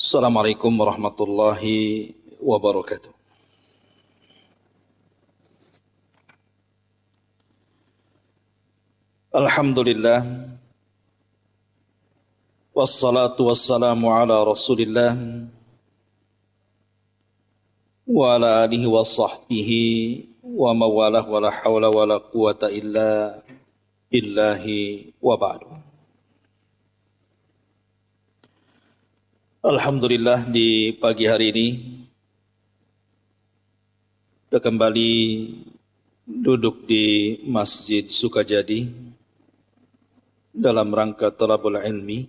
Assalamualaikum warahmatullahi wabarakatuh. Alhamdulillah, wassalatu wassalamu ala rasulillah wa ala alihi wa sahbihi wa mawalah wa la hawla wa la quwata illa billahi wa ba'du. Alhamdulillah, di pagi hari ini kita kembali duduk di Masjid Sukajadi dalam rangka talabul ilmi.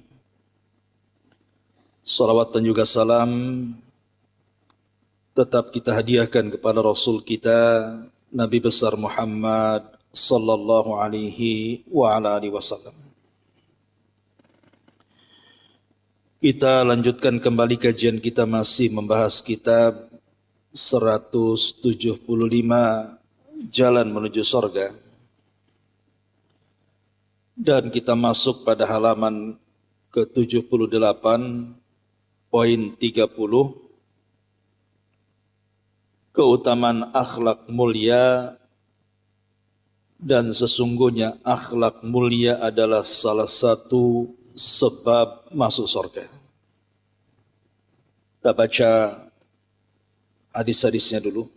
Salawat dan juga salam tetap kita hadiahkan kepada Rasul kita Nabi besar Muhammad sallallahu alaihi wa ala alihi wasallam. Kita lanjutkan kembali kajian kita, masih membahas kitab 175 Jalan Menuju Sorga. Dan kita masuk pada halaman ke-78 poin 30, keutamaan akhlak mulia. Dan sesungguhnya akhlak mulia adalah salah satu sebab masuk surga. Kita baca hadis-hadisnya dulu.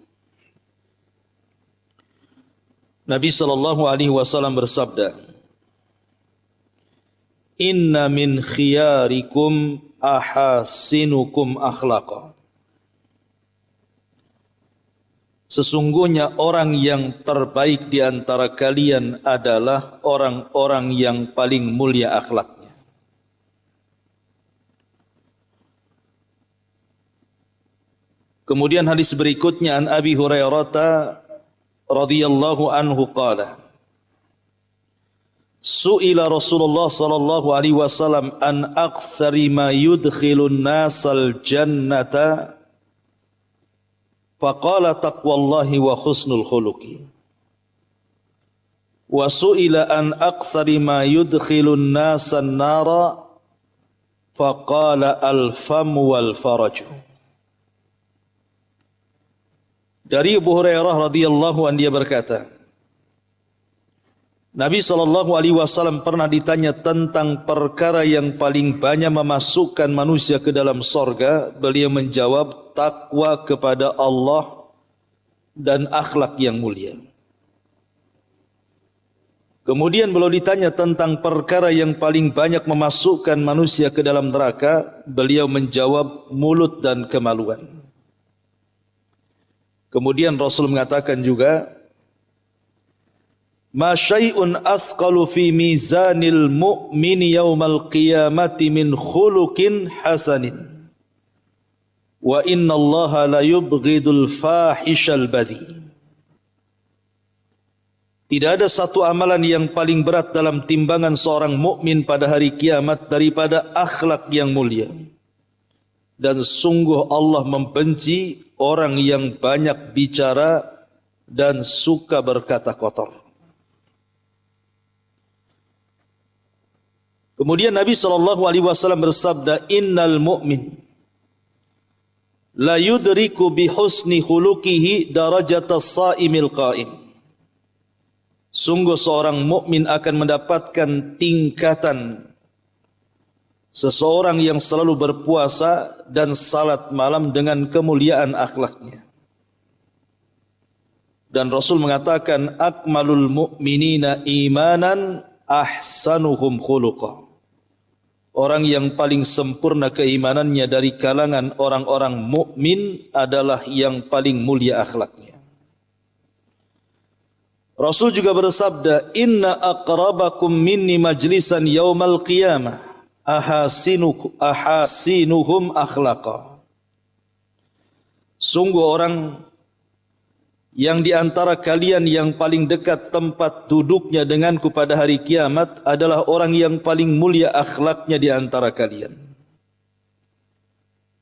Nabi SAW bersabda, "Inna min khiyarikum ahasinukum akhlaqa." Sesungguhnya orang yang terbaik di antara kalian adalah orang-orang yang paling mulia akhlaknya. Kemudian hadis berikutnya, an Abi Hurairah radhiyallahu anhu qala, su'ila Rasulullah sallallahu alaihi wasallam an aktsari ma yudkhilun nasal jannata faqala taqwallahi wa husnul khuluqi, wa su'ila an aktsari ma yudkhilun nasan nara faqala al famu wal faraju. Dari Abu Hurairah radhiyallahu anhu, dia berkata, Nabi SAW pernah ditanya tentang perkara yang paling banyak memasukkan manusia ke dalam sorga. Beliau menjawab, takwa kepada Allah dan akhlak yang mulia. Kemudian beliau ditanya tentang perkara yang paling banyak memasukkan manusia ke dalam neraka. Beliau menjawab, mulut dan kemaluan. Kemudian Rasul mengatakan juga, ma syai'un athqalu fi mizanil mu'mini yaumal qiyamati min khuluqin hasanin wa inna allaha la yubghidul fahishal badhi. Tidak ada satu amalan yang paling berat dalam timbangan seorang mukmin pada hari kiamat daripada akhlak yang mulia. Dan sungguh Allah membenci orang yang banyak bicara dan suka berkata kotor. Kemudian Nabi SAW bersabda, innal mu'min la yudriku bi husni khuluqihi darajatas saimil qaim. Sungguh seorang mukmin akan mendapatkan tingkatan seseorang yang selalu berpuasa dan salat malam dengan kemuliaan akhlaknya. Dan Rasul mengatakan, akmalul mu'minina imanan ahsanuhum khuluqa. Orang yang paling sempurna keimanannya dari kalangan orang-orang mukmin adalah yang paling mulia akhlaknya. Rasul juga bersabda, inna aqrabakum minni majlisan yaumal qiyamah ahasinuhum akhlaqa. Sungguh orang yang di antara kalian yang paling dekat tempat duduknya denganku pada hari kiamat adalah orang yang paling mulia akhlaknya di antara kalian.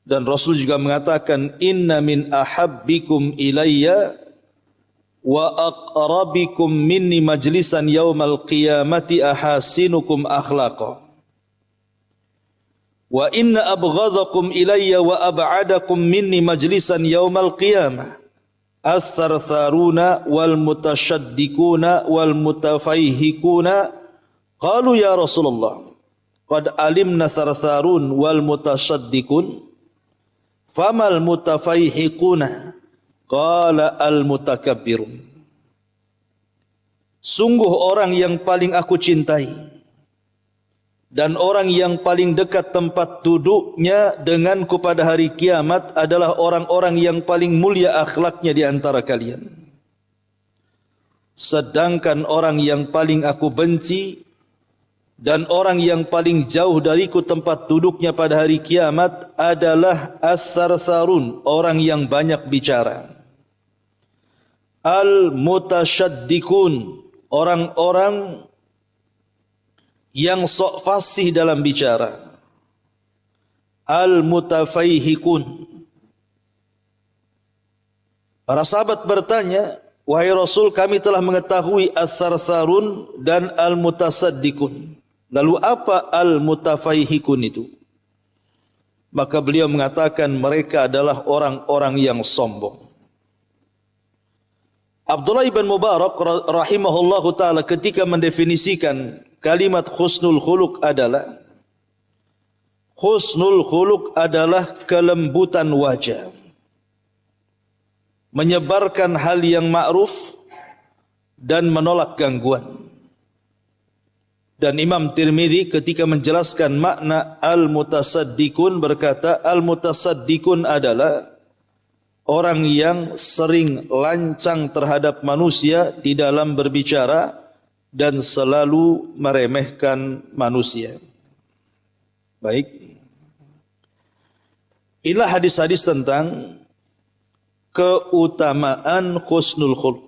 Dan Rasul juga mengatakan, inna min ahabbikum ilayya wa aqrabikum minni majlisan yaumal qiyamati ahasinukum akhlaqa. wa inna abghadakum ilayya wa ab'adakum minni majlisan yaumal qiyamah ats-tsartsaruna wal mutasyaddiquna wal mutafayhikuna. Qalu ya Rasulullah qad alimna tsartsarun wal mutasyaddiqun famal mutafayhikuna? Qala al mutakabbirun. Sungguh orang yang paling aku cintai dan orang yang paling dekat tempat duduknya denganku pada hari kiamat adalah orang-orang yang paling mulia akhlaknya di antara kalian. Sedangkan orang yang paling aku benci dan orang yang paling jauh dariku tempat duduknya pada hari kiamat adalah ats-tsartsarun, orang yang banyak bicara. Al-mutasyaddiqun, orang-orang yang sok fasih dalam bicara. Al-mutafayhikun. Para sahabat bertanya, wahai Rasul, kami telah mengetahui ats-tsartsarun dan al-mutasaddiqun. Lalu apa al-mutafayhikun itu? Maka beliau mengatakan mereka adalah orang-orang yang sombong. Abdullah ibn Mubarak rahimahullahu ta'ala ketika mendefinisikan kalimat husnul khuluq adalah kelembutan wajah, menyebarkan hal yang ma'ruf dan menolak gangguan. Dan Imam Tirmidzi ketika menjelaskan makna al-mutasaddiqun berkata, al-mutasaddiqun adalah orang yang sering lancang terhadap manusia di dalam berbicara dan selalu meremehkan manusia. Baik. Inilah hadis-hadis tentang keutamaan husnul khuluq,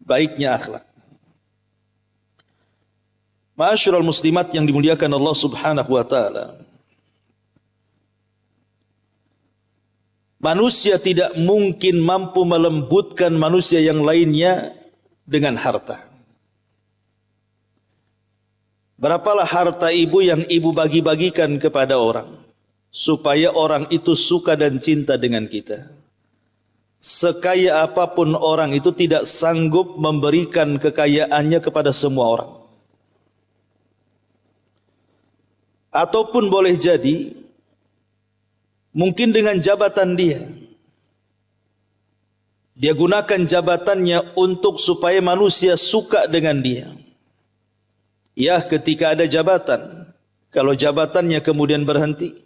baiknya akhlak. Ma'asyiral muslimat yang dimuliakan Allah Subhanahu wa taala. Manusia tidak mungkin mampu melembutkan manusia yang lainnya dengan harta. Berapalah harta ibu yang ibu bagi-bagikan kepada orang supaya orang itu suka dan cinta dengan kita. Sekaya apapun orang itu tidak sanggup memberikan kekayaannya kepada semua orang. Ataupun boleh jadi mungkin dengan jabatan dia gunakan jabatannya untuk supaya manusia suka dengan dia. Ya, ketika ada jabatan, kalau jabatannya kemudian berhenti,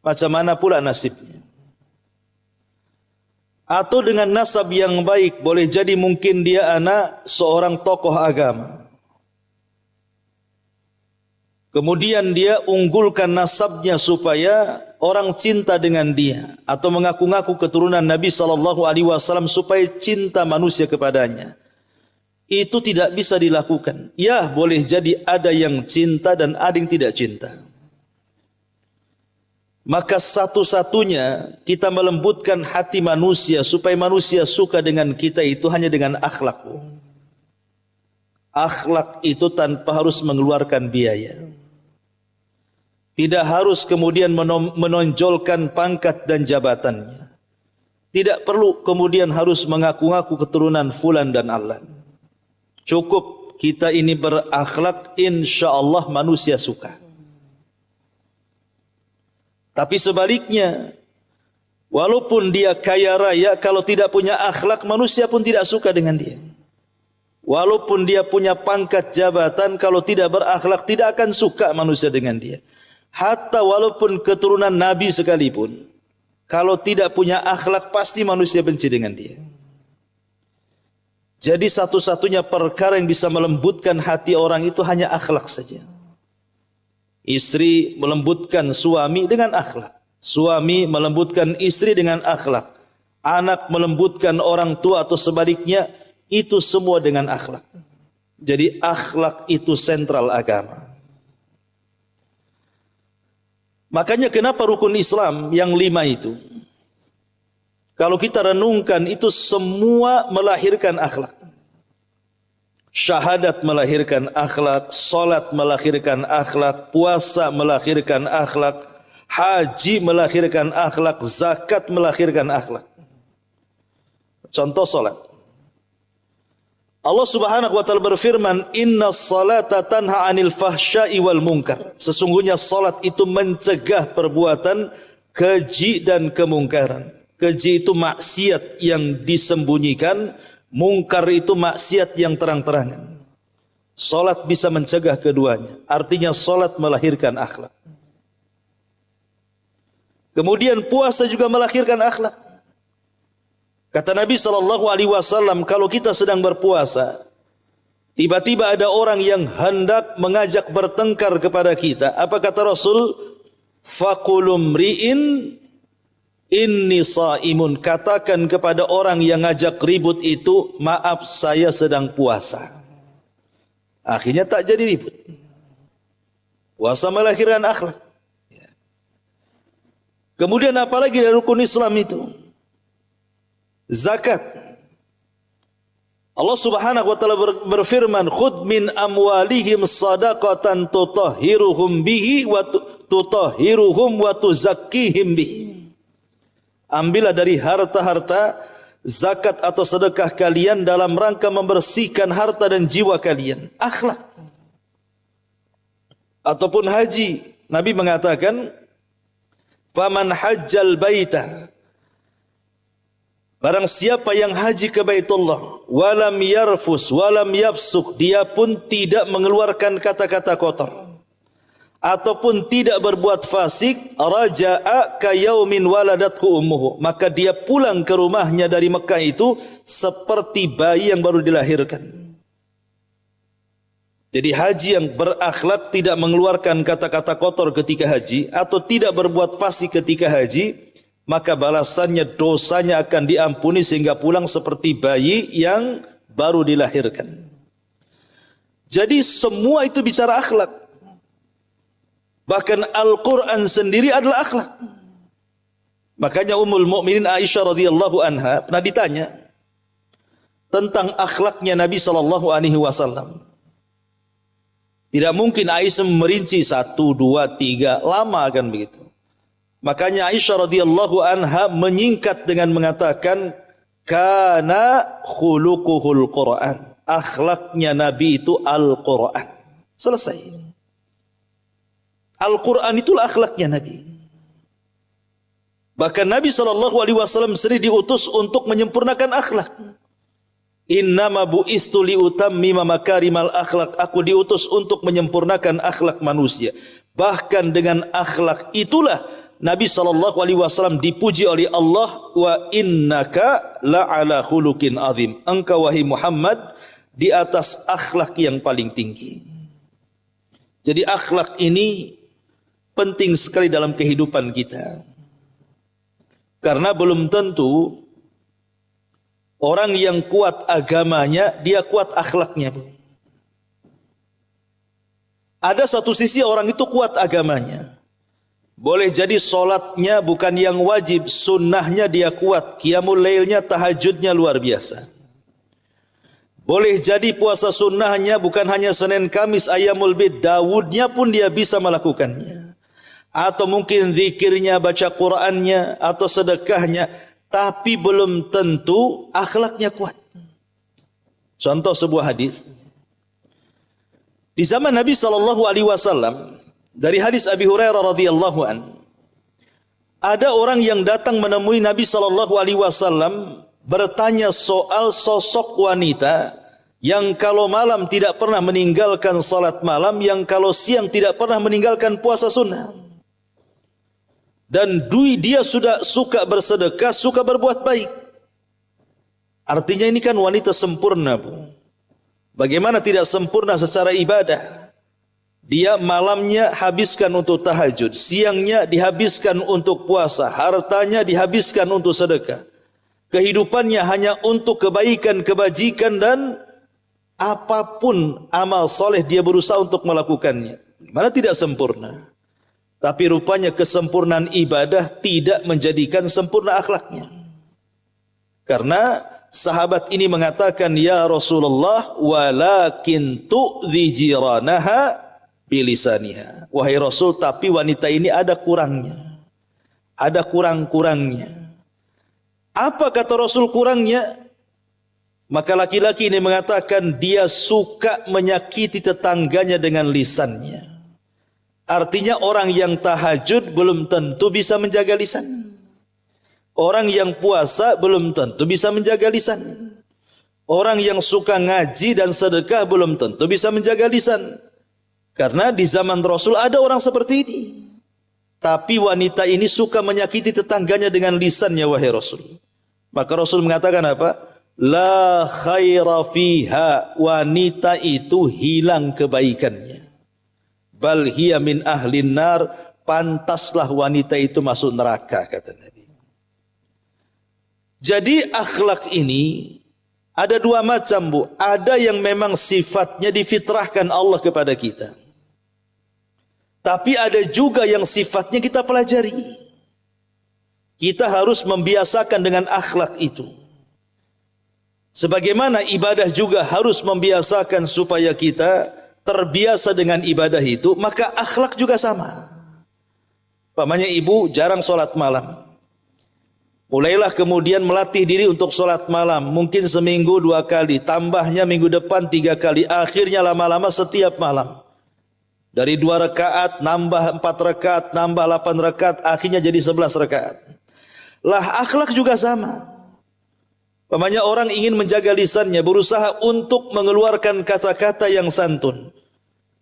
macam mana pula nasibnya? Atau dengan nasab yang baik, boleh jadi mungkin dia anak seorang tokoh agama. Kemudian dia unggulkan nasabnya supaya orang cinta dengan dia, atau mengaku-ngaku keturunan Nabi SAW supaya cinta manusia kepadanya. Itu tidak bisa dilakukan. Ya, boleh jadi ada yang cinta dan ada yang tidak cinta. Maka satu-satunya kita melembutkan hati manusia supaya manusia suka dengan kita itu hanya dengan akhlak. Akhlak itu tanpa harus mengeluarkan biaya. Tidak harus kemudian menonjolkan pangkat dan jabatannya. Tidak perlu kemudian harus mengaku-ngaku keturunan fulan dan alan. Cukup kita ini berakhlak, insya-Allah manusia suka. Tapi sebaliknya, walaupun dia kaya raya, kalau tidak punya akhlak, manusia pun tidak suka dengan dia. Walaupun dia punya pangkat jabatan, kalau tidak berakhlak, tidak akan suka manusia dengan dia. Hatta walaupun keturunan Nabi sekalipun, kalau tidak punya akhlak, pasti manusia benci dengan dia. Jadi satu-satunya perkara yang bisa melembutkan hati orang itu hanya akhlak saja. Istri melembutkan suami dengan akhlak. Suami melembutkan istri dengan akhlak. Anak melembutkan orang tua atau sebaliknya, itu semua dengan akhlak. Jadi akhlak itu sentral agama. Makanya kenapa rukun Islam yang 5 itu, kalau kita renungkan itu semua melahirkan akhlak. Syahadat melahirkan akhlak, salat melahirkan akhlak, puasa melahirkan akhlak, haji melahirkan akhlak, zakat melahirkan akhlak. Contoh salat. Allah Subhanahu wa taala berfirman, "Innas salata tanha 'anil fahsya'i wal munkar." Sesungguhnya salat itu mencegah perbuatan keji dan kemungkaran. Keji itu maksiat yang disembunyikan, mungkar itu maksiat yang terang-terangan. Salat bisa mencegah keduanya. Artinya salat melahirkan akhlak. Kemudian puasa juga melahirkan akhlak. Kata Nabi SAW, kalau kita sedang berpuasa, tiba-tiba ada orang yang hendak mengajak bertengkar kepada kita. Apa kata Rasul? Faqulum ri'in inni sa'imun. Katakan kepada orang yang ngajak ribut itu, maaf saya sedang puasa. Akhirnya tak jadi ribut. Puasa melahirkan akhlak. Kemudian apalagi dari rukun Islam itu? Zakat. Allah Subhanahu wa taala berfirman, "Khudh min amwalihim shadaqatan tutahhiruhum bihi wa tutahhiruhum wa tuzakkihim bihi." Ambillah dari harta-harta zakat atau sedekah kalian dalam rangka membersihkan harta dan jiwa kalian. Akhlak. Ataupun haji. Nabi mengatakan, "Faman hajjal baita." Barang siapa yang haji ke Baitullah, walam yarfus, walam yafsuk, dia pun tidak mengeluarkan kata-kata kotor, ataupun tidak berbuat fasik, raja'a kayaumin waladathu ummuhu, maka dia pulang ke rumahnya dari Mekah itu seperti bayi yang baru dilahirkan. Jadi haji yang berakhlak, tidak mengeluarkan kata-kata kotor ketika haji, atau tidak berbuat fasik ketika haji, maka balasannya, dosanya akan diampuni sehingga pulang seperti bayi yang baru dilahirkan. Jadi semua itu bicara akhlak. Bahkan Al-Quran sendiri adalah akhlak. Makanya Ummul Mukminin Aisyah radhiyallahu anha pernah ditanya tentang akhlaknya Nabi SAW. Tidak mungkin Aisyah merinci 1, 2, 3, lama kan begitu. Makanya Aisyah radhiyallahu anha menyingkat dengan mengatakan, kana khuluquhul Quran. Akhlaknya Nabi itu Al-Quran. Selesai. Al-Quran itulah akhlaknya Nabi. Bahkan Nabi SAW sendiri diutus untuk menyempurnakan akhlak. Innama bu'ithu liutammima makarimal akhlak. Aku diutus untuk menyempurnakan akhlak manusia. Bahkan dengan akhlak itulah Nabi SAW dipuji oleh Allah, wa innaka la'ala khuluqin azim. Engkau wahai Muhammad di atas akhlak yang paling tinggi. Jadi akhlak ini penting sekali dalam kehidupan kita. Karena belum tentu orang yang kuat agamanya, dia kuat akhlaknya. Ada satu sisi orang itu kuat agamanya. Boleh jadi solatnya bukan yang wajib, sunnahnya dia kuat, qiyamul lailnya, tahajudnya luar biasa. Boleh jadi puasa sunnahnya bukan hanya Senin Kamis Ayyamul Bid, Daudnya pun dia bisa melakukannya. Atau mungkin zikirnya, baca Qur'annya, atau sedekahnya, tapi belum tentu akhlaknya kuat. Contoh sebuah hadis. Di zaman Nabi SAW, dari hadis Abi Hurairah radhiyallahu an, ada orang yang datang menemui Nabi SAW bertanya soal sosok wanita yang kalau malam tidak pernah meninggalkan salat malam, yang kalau siang tidak pernah meninggalkan puasa sunnah. Dan dia sudah suka bersedekah, suka berbuat baik. Artinya ini kan wanita sempurna, Bu. Bagaimana tidak sempurna secara ibadah? Dia malamnya habiskan untuk tahajud, siangnya dihabiskan untuk puasa, hartanya dihabiskan untuk sedekah. Kehidupannya hanya untuk kebaikan, kebajikan, dan apapun amal soleh dia berusaha untuk melakukannya. Mana tidak sempurna? Tapi rupanya kesempurnaan ibadah tidak menjadikan sempurna akhlaknya. Karena sahabat ini mengatakan, "Ya Rasulullah, walakin tu'dhi jiranaha bilisaniha." Wahai Rasul, tapi wanita ini ada kurangnya. Ada kurang-kurangnya. Apa kata Rasul kurangnya? Maka laki-laki ini mengatakan dia suka menyakiti tetangganya dengan lisannya. Artinya orang yang tahajud belum tentu bisa menjaga lisan. Orang yang puasa belum tentu bisa menjaga lisan. Orang yang suka ngaji dan sedekah belum tentu bisa menjaga lisan. Karena di zaman Rasul ada orang seperti ini. Tapi wanita ini suka menyakiti tetangganya dengan lisannya, wahai Rasul. Maka Rasul mengatakan apa? La khaira fiha, wanita itu hilang kebaikannya. Bal hiya min ahlin nar, pantaslah wanita itu masuk neraka, kata Nabi. Jadi akhlak ini ada dua macam, Bu. Ada yang memang sifatnya difitrahkan Allah kepada kita. Tapi ada juga yang sifatnya kita pelajari. Kita harus membiasakan dengan akhlak itu. Sebagaimana ibadah juga harus membiasakan supaya kita terbiasa dengan ibadah itu, maka akhlak juga sama. Pamannya ibu jarang sholat malam. Mulailah kemudian melatih diri untuk sholat malam. Mungkin seminggu 2 kali, tambahnya minggu depan 3 kali. Akhirnya lama-lama setiap malam. Dari 2 rakaat, nambah 4 rakaat, nambah 8 rakaat, akhirnya jadi 11 rakaat. Lah akhlak juga sama. Pamannya orang ingin menjaga lisannya, berusaha untuk mengeluarkan kata-kata yang santun.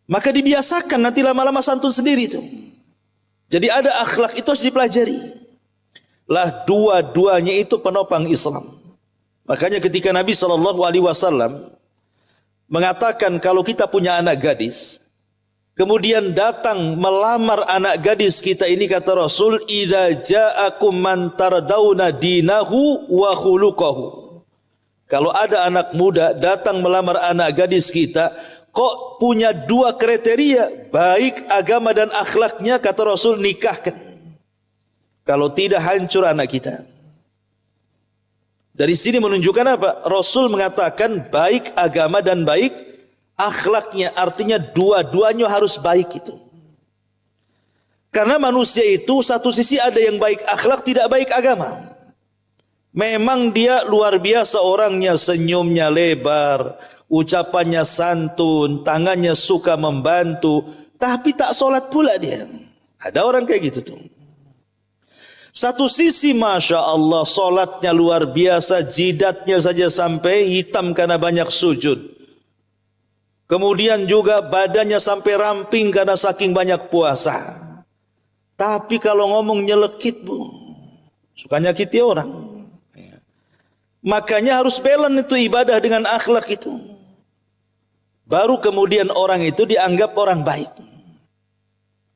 Maka dibiasakan, nanti lama-lama santun sendiri itu. Jadi ada akhlak itu harus dipelajari. Lah dua-duanya itu penopang Islam. Makanya ketika Nabi SAW mengatakan kalau kita punya anak gadis, kemudian datang melamar anak gadis kita ini, kata Rasul, "Idza ja'akum man tardawna dinahu wa khuluquhu." Kalau ada anak muda datang melamar anak gadis kita, kok punya 2 kriteria, baik agama dan akhlaknya, kata Rasul, nikahkan. Kalau tidak, hancur anak kita. Dari sini menunjukkan apa? Rasul mengatakan baik agama dan baik akhlaknya, artinya dua-duanya harus baik itu. Karena manusia itu satu sisi ada yang baik akhlak, tidak baik agama. Memang dia luar biasa orangnya, senyumnya lebar, ucapannya santun, tangannya suka membantu, tapi tak solat pula dia. Ada orang kayak gitu tuh. Satu sisi Masya Allah solatnya luar biasa, jidatnya saja sampai hitam karena banyak sujud. Kemudian juga badannya sampai ramping karena saking banyak puasa. Tapi kalau ngomong nyelekit, Bu, suka nyakiti orang. Makanya harus balance itu ibadah dengan akhlak itu. Baru kemudian orang itu dianggap orang baik.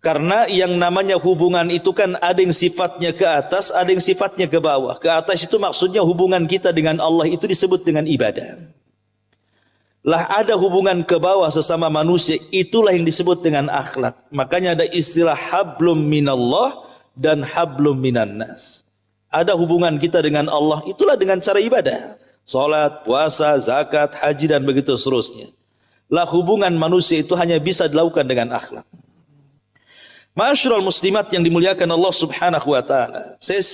Karena yang namanya hubungan itu kan ada yang sifatnya ke atas, ada yang sifatnya ke bawah. Ke atas itu maksudnya hubungan kita dengan Allah itu disebut dengan ibadah. Lah ada hubungan ke bawah sesama manusia, itulah yang disebut dengan akhlak. Makanya ada istilah hablum minallah dan hablum minan nas. Ada hubungan kita dengan Allah, itulah dengan cara ibadah. Salat, puasa, zakat, haji dan begitu seterusnya. Lah hubungan manusia itu hanya bisa dilakukan dengan akhlak. Ma'asyiral muslimat yang dimuliakan Allah Subhanahu wa taala. Saya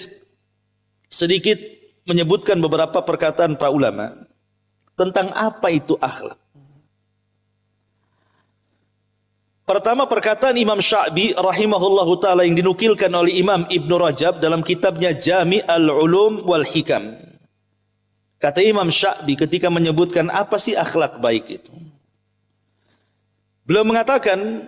sedikit menyebutkan beberapa perkataan para ulama tentang apa itu akhlak. Pertama perkataan Imam Sya'bi rahimahullahu ta'ala yang dinukilkan oleh Imam Ibn Rajab dalam kitabnya Jami' al-Ulum wal Hikam. Kata Imam Sya'bi ketika menyebutkan apa sih akhlak baik itu. Beliau mengatakan,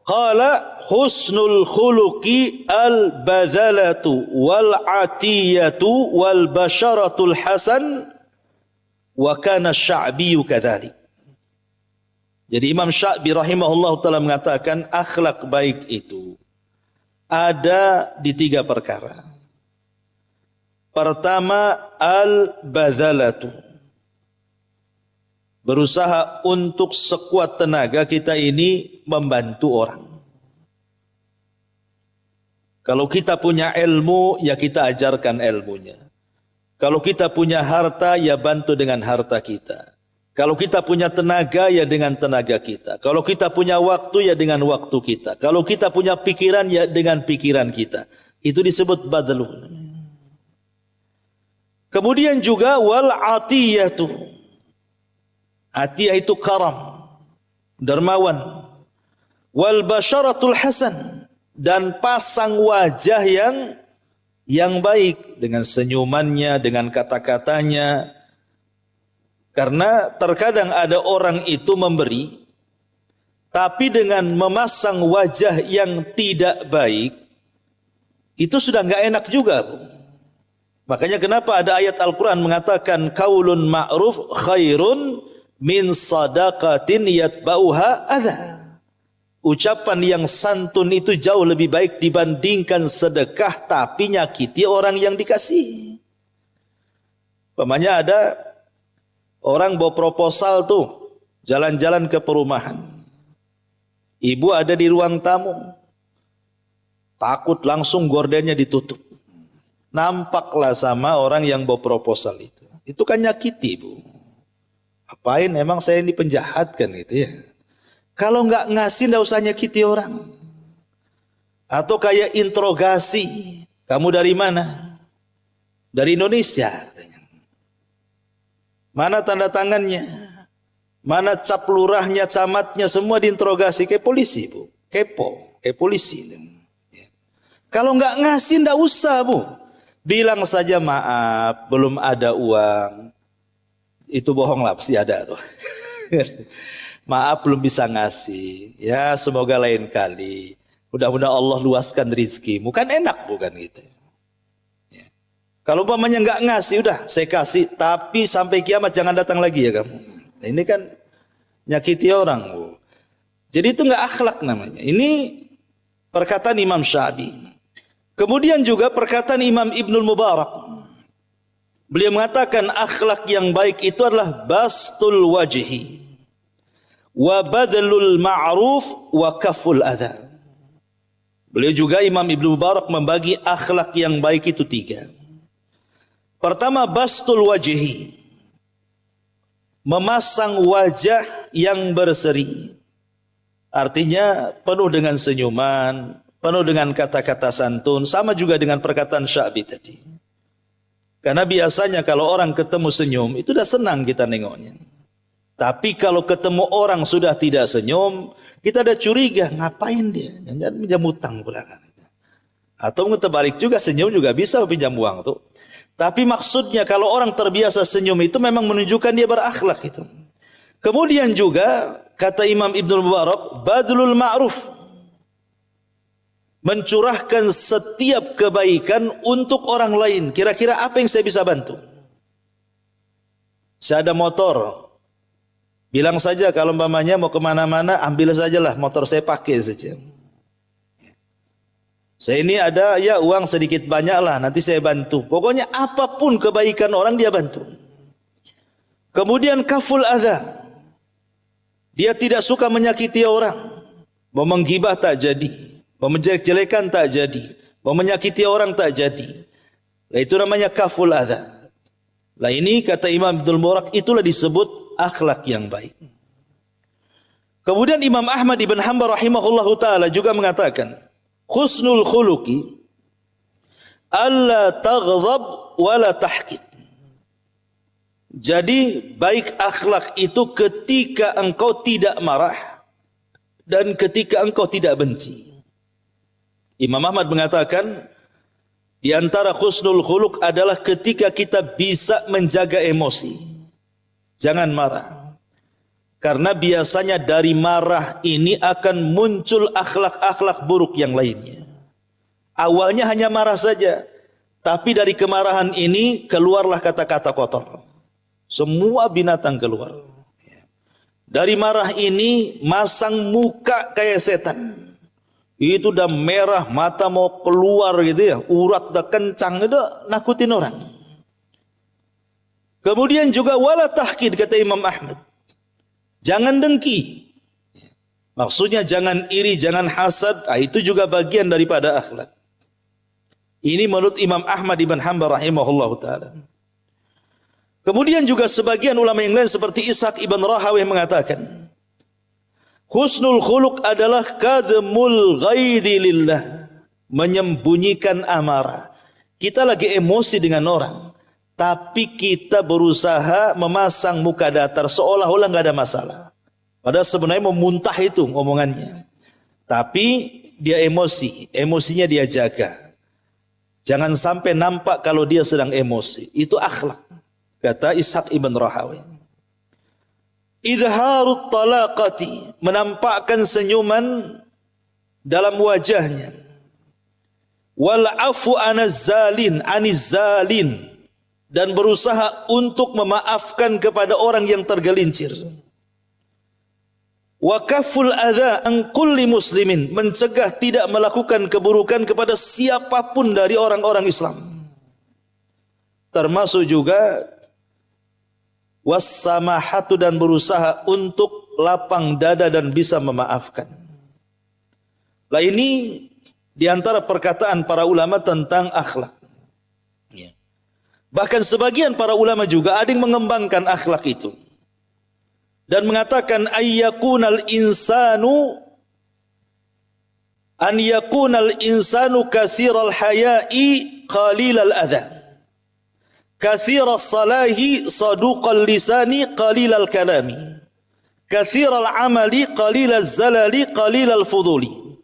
qala husnul khuluqi al-badhalatu wal-atiyatu wal-basharatul hasan wa kana Sya'bi kadzalik. Jadi Imam Sya'bi rahimahullah ta'ala mengatakan akhlak baik itu ada di 3 perkara. Pertama, al-badhalatu. Berusaha untuk sekuat tenaga kita ini membantu orang. Kalau kita punya ilmu, ya kita ajarkan ilmunya. Kalau kita punya harta, ya bantu dengan harta kita. Kalau kita punya tenaga, ya dengan tenaga kita. Kalau kita punya waktu, ya dengan waktu kita. Kalau kita punya pikiran, ya dengan pikiran kita. Itu disebut badlu. Kemudian juga wal atiyatu. Atiyah itu karam, dermawan. Wal basyaratul hasan, dan pasang wajah yang baik dengan senyumannya, dengan kata-katanya. Karena terkadang ada orang itu memberi, tapi dengan memasang wajah yang tidak baik, itu sudah enggak enak juga. Makanya kenapa ada ayat Al-Quran mengatakan qaulun ma'ruf khairun min sadaqatin yatba'uha adha. Ucapan yang santun itu jauh lebih baik dibandingkan sedekah tapi nyakiti orang yang dikasih. Umpamanya ada orang bawa proposal tuh, jalan-jalan ke perumahan. Ibu ada di ruang tamu. Takut langsung gordennya ditutup. Nampaklah sama orang yang bawa proposal itu. Itu kan nyakiti, Bu. Apain emang saya ini penjahat kan gitu ya. Kalau enggak ngasih enggak usah nyakiti orang. Atau kayak interogasi. Kamu dari mana? Dari Indonesia. Mana tanda tangannya? Mana cap lurahnya, camatnya, semua diinterogasi kayak polisi, Bu. Kepo, kayak polisi. Kalau enggak ngasih enggak usah, Bu. Bilang saja maaf, belum ada uang. Itu bohong lah, pasti ada tuh. Maaf belum bisa ngasih. Ya semoga lain kali. Mudah-mudahan Allah luaskan rizkimu. Kan enak bukan gitu. Ya. Kalau umpamanya enggak ngasih, udah saya kasih. Tapi sampai kiamat jangan datang lagi ya kamu. Nah, ini kan nyakiti orang, Bu. Jadi itu enggak akhlak namanya. Ini perkataan Imam Syafi'i. Kemudian juga perkataan Imam Ibnul Mubarak. Beliau mengatakan akhlak yang baik itu adalah bastul wajhi wa badlul ma'ruf wa kaful adha. Beliau juga Imam Ibnu Mubarak membagi akhlak yang baik itu 3. Pertama, bastul wajhi, memasang wajah yang berseri. Artinya penuh dengan senyuman, penuh dengan kata-kata santun, sama juga dengan perkataan Syafi'i tadi. Karena biasanya kalau orang ketemu senyum, itu sudah senang kita nengoknya. Tapi kalau ketemu orang sudah tidak senyum, kita ada curiga, ngapain dia? Jangan pinjam utang pula. Atau terbalik juga, senyum juga bisa pinjam uang tuh. Tapi maksudnya kalau orang terbiasa senyum itu memang menunjukkan dia berakhlak itu. Kemudian juga kata Imam Ibnul Mubarak, badlul ma'ruf, mencurahkan setiap kebaikan untuk orang lain. Kira-kira apa yang saya bisa bantu? Saya ada motor. Bilang saja kalau umpamanya mau kemana-mana, ambil sajalah motor saya pakai saja. Saya ini ada ya uang sedikit banyak lah, nanti saya bantu. Pokoknya apapun kebaikan orang dia bantu. Kemudian kaful adha. Dia tidak suka menyakiti orang. Mau menggibah tak jadi. Mau menjelek-jelekan tak jadi. Mau menyakiti orang tak jadi. Nah, itu namanya kaful adha. Nah ini kata Imam Ibnul Mubarak, itulah disebut akhlak yang baik. Kemudian Imam Ahmad ibn Hanbal rahimahullahu ta'ala juga mengatakan, husnul khuluqi alla taghdab wala tahqid. Jadi baik akhlak itu ketika engkau tidak marah dan ketika engkau tidak benci. Imam Ahmad mengatakan di antara husnul khuluq adalah ketika kita bisa menjaga emosi. Jangan marah. Karena biasanya dari marah ini akan muncul akhlak-akhlak buruk yang lainnya. Awalnya hanya marah saja, tapi dari kemarahan ini keluarlah kata-kata kotor. Semua binatang keluar. Dari marah ini masang muka kayak setan. Itu udah merah, mata mau keluar gitu ya, urat udah kencang, itu nakutin orang. Kemudian juga wala tahqid kata Imam Ahmad. Jangan dengki. Maksudnya jangan iri, jangan hasad, itu juga bagian daripada akhlak. Ini menurut Imam Ahmad ibn Hanbal rahimahullahu ta'ala. Kemudian juga sebagian ulama yang lain seperti Ishaq ibn Rahawayh mengatakan, husnul khuluq adalah kadhmul ghaidhi lillah, menyembunyikan amarah. Kita lagi emosi dengan orang, tapi kita berusaha memasang muka datar seolah-olah enggak ada masalah. Padahal sebenarnya memuntah itu omongannya. Tapi dia emosi, emosinya dia jaga. Jangan sampai nampak kalau dia sedang emosi. Itu akhlak. Kata Ishaq ibn Rahawayh. Izharut talaqati, menampakkan senyuman dalam wajahnya. Wal afu aniz zalin, dan berusaha untuk memaafkan kepada orang yang tergelincir. Wa kaful adza an kulli muslimin, mencegah tidak melakukan keburukan kepada siapapun dari orang-orang Islam. Termasuk juga wassamahatu, dan berusaha untuk lapang dada dan bisa memaafkan. Lah ini di antara perkataan para ulama tentang akhlak. Bahkan sebagian para ulama juga ada yang mengembangkan akhlak itu dan mengatakan an yakunal insanu katsiral haya'i qalilal adza, katsiral salahi saduqal lisani qalilal kalami, katsiral amali qalilal zalali qalilal fuduli,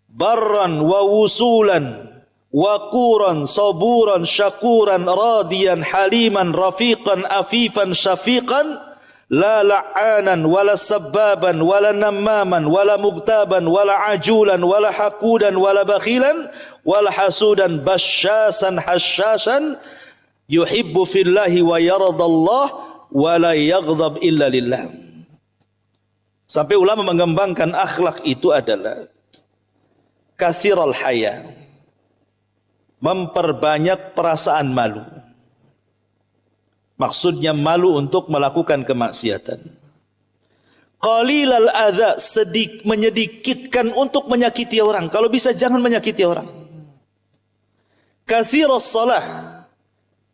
barran wa wusulan waquran saburan syakuran radiyan haliman rafiqan afifan syafiqan la la'anan wala sabbaban wala nammaman wala mugtaban wala ajulan wala hakudan wala bakhilan wala hasudan basyasan hasyasan yuhibbu fillahi wa yaradallah wa la yaghdab illa lillah. Sampai ulama mengembangkan akhlak itu adalah kathiral haya, memperbanyak perasaan malu. Maksudnya malu untuk melakukan kemaksiatan. Qalilal adza, menyedikitkan untuk menyakiti orang. Kalau bisa jangan menyakiti orang. Katsiras salah,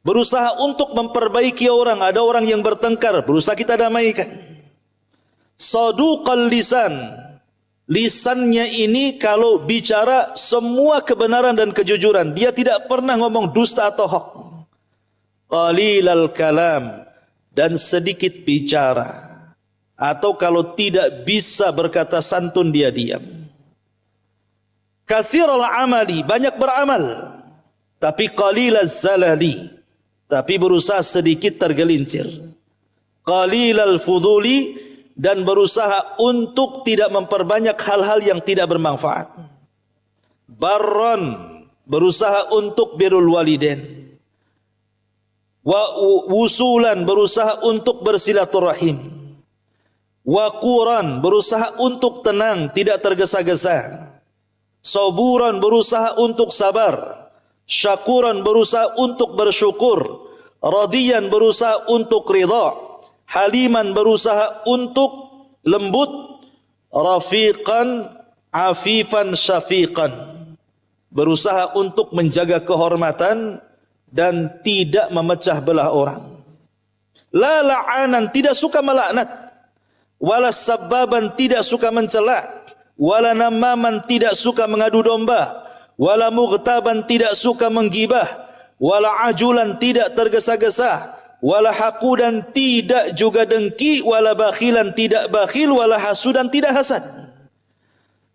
berusaha untuk memperbaiki orang. Ada orang yang bertengkar, berusaha kita damaikan. Saduqal lisan, lisannya ini kalau bicara semua kebenaran dan kejujuran. Dia tidak pernah ngomong dusta atau hoax. Qalilal kalam, dan sedikit bicara. Atau kalau tidak bisa berkata santun, dia diam. Katsiral amali, banyak beramal. Tapi qalilaz zalali, tapi berusaha sedikit tergelincir. Qalilal fuduli, dan berusaha untuk tidak memperbanyak hal-hal yang tidak bermanfaat. Barron, berusaha untuk birrul walidain. Wa wusulan, berusaha untuk bersilaturahim. Wa quran, berusaha untuk tenang, tidak tergesa-gesa. Saburan, berusaha untuk sabar. Syakuran, berusaha untuk bersyukur. Radiyan, berusaha untuk ridha. Haliman, berusaha untuk lembut. Rafiqan afifan syafiqan, berusaha untuk menjaga kehormatan dan tidak memecah belah orang. La la'anan, tidak suka melaknat. Wala sabbaban, tidak suka mencela. Wala namaman, tidak suka mengadu domba. Wala mughtaban, tidak suka menggibah. Wala ajulan, tidak tergesa-gesa. Wala haqudan, tidak juga dengki. Wala bakhilan, tidak bakhil. Wala hasudan, tidak hasad.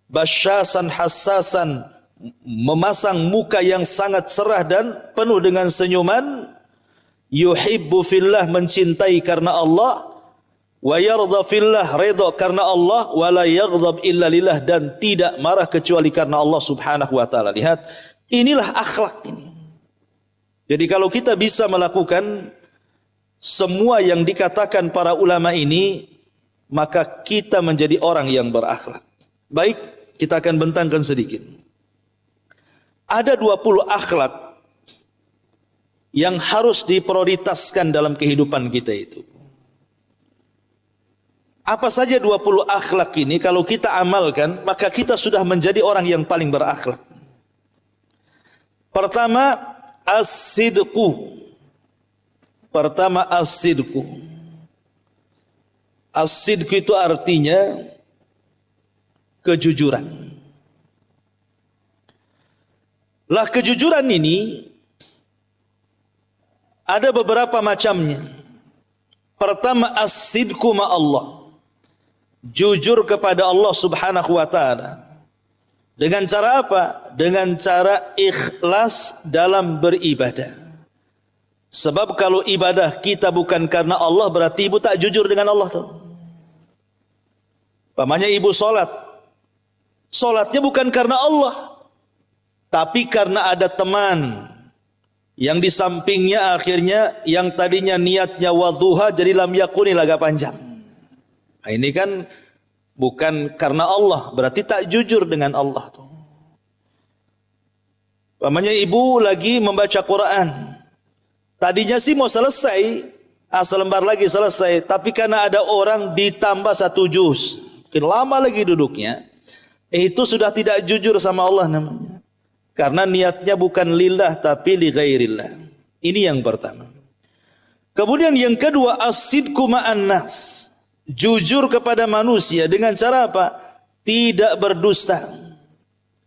Basyasan hassasan, memasang muka yang sangat cerah dan penuh dengan senyuman. Yuhibbu fillah, mencintai karena Allah. Wa yardha fillah, redha karena Allah. Wa la yaghdab illa lillah, dan tidak marah kecuali karena Allah subhanahu wa ta'ala. Lihat, inilah akhlak ini. Jadi kalau kita bisa melakukan semua yang dikatakan para ulama ini, maka kita menjadi orang yang berakhlak. Baik, kita akan bentangkan sedikit. Ada 20 akhlak yang harus diprioritaskan dalam kehidupan kita itu. Apa saja 20 akhlak ini? Kalau kita amalkan, maka kita sudah menjadi orang yang paling berakhlak. Pertama, as-sidqu, Pertama as-sidqu. As-sidqu itu artinya kejujuran. Lah kejujuran ini ada beberapa macamnya. Pertama as-sidqu ma Allah. Jujur kepada Allah Subhanahu wa taala. Dengan cara apa? Dengan cara ikhlas dalam beribadah. Sebab kalau ibadah kita bukan karena Allah, berarti ibu tak jujur dengan Allah tuh. Pamannya ibu sholat, sholatnya bukan karena Allah, tapi karena ada teman yang di sampingnya, akhirnya yang tadinya niatnya wadduha jadi lam yakuni laga panjang. Nah, ini kan bukan karena Allah, berarti tak jujur dengan Allah tuh. Pamannya ibu lagi membaca Quran, tadinya sih mau selesai, selembar lagi selesai, tapi karena ada orang ditambah 1 juz, mungkin lama lagi duduknya, itu sudah tidak jujur sama Allah namanya. Karena niatnya bukan lillah tapi li ghairillah. Ini yang pertama. Kemudian yang kedua as-sidqu ma'an nas. Jujur kepada manusia dengan cara apa? Tidak berdusta.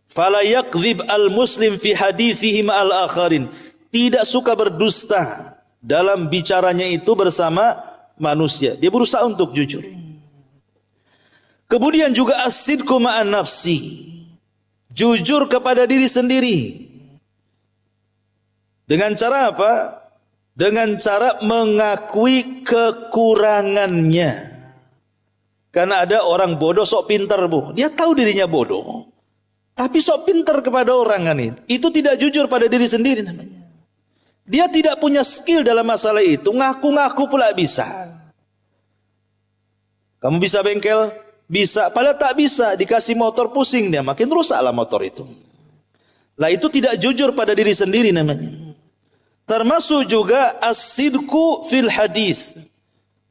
Fala yakdzib al-muslim fi hadithihi ma'al akharin. Tidak suka berdusta dalam bicaranya itu bersama manusia. Dia berusaha untuk jujur. Kemudian juga as-sidqu ma'an nafsi. Jujur kepada diri sendiri. Dengan cara apa? Dengan cara mengakui kekurangannya. Karena ada orang bodoh sok pintar, Bu. Dia tahu dirinya bodoh, tapi sok pintar kepada orang kan itu. Itu tidak jujur pada diri sendiri namanya. Dia tidak punya skill dalam masalah itu, ngaku-ngaku pula bisa. Kamu bisa bengkel? Bisa, padahal tak bisa. Dikasih motor pusing dia, makin rusaklah motor itu. Lah itu tidak jujur pada diri sendiri namanya. Termasuk juga as-sidqu fil hadis.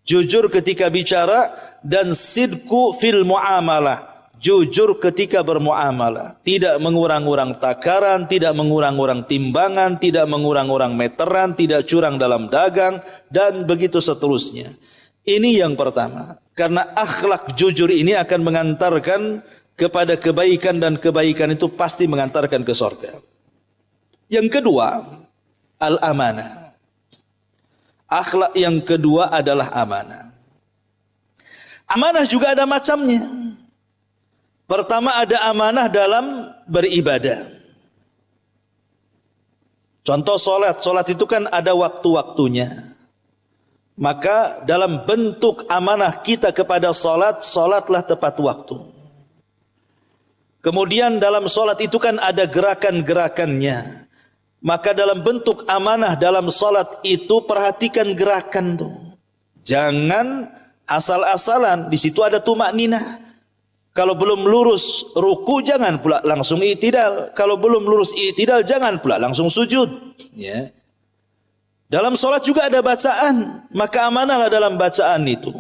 Jujur ketika bicara dan sidqu fil muamalah. Jujur ketika bermuamalah. Tidak mengurang-urang takaran, tidak mengurang-urang timbangan, tidak mengurang-urang meteran, tidak curang dalam dagang, dan begitu seterusnya. Ini yang pertama. Karena akhlak jujur ini akan mengantarkan kepada kebaikan, dan kebaikan itu pasti mengantarkan ke surga. Yang kedua, al-amanah. Akhlak yang kedua adalah amanah. Amanah juga ada macamnya. Pertama ada amanah dalam beribadah. Contoh solat. Solat itu kan ada waktu-waktunya. Maka dalam bentuk amanah kita kepada solat, solatlah tepat waktu. Kemudian dalam solat itu kan ada gerakan-gerakannya. Maka dalam bentuk amanah dalam solat itu perhatikan gerakan tuh. Jangan asal-asalan. Di situ ada tumakninah. Kalau belum lurus ruku jangan pula langsung i'tidal. Kalau belum lurus i'tidal jangan pula langsung sujud. Ya. Dalam solat juga ada bacaan, maka amanahlah dalam bacaan itu.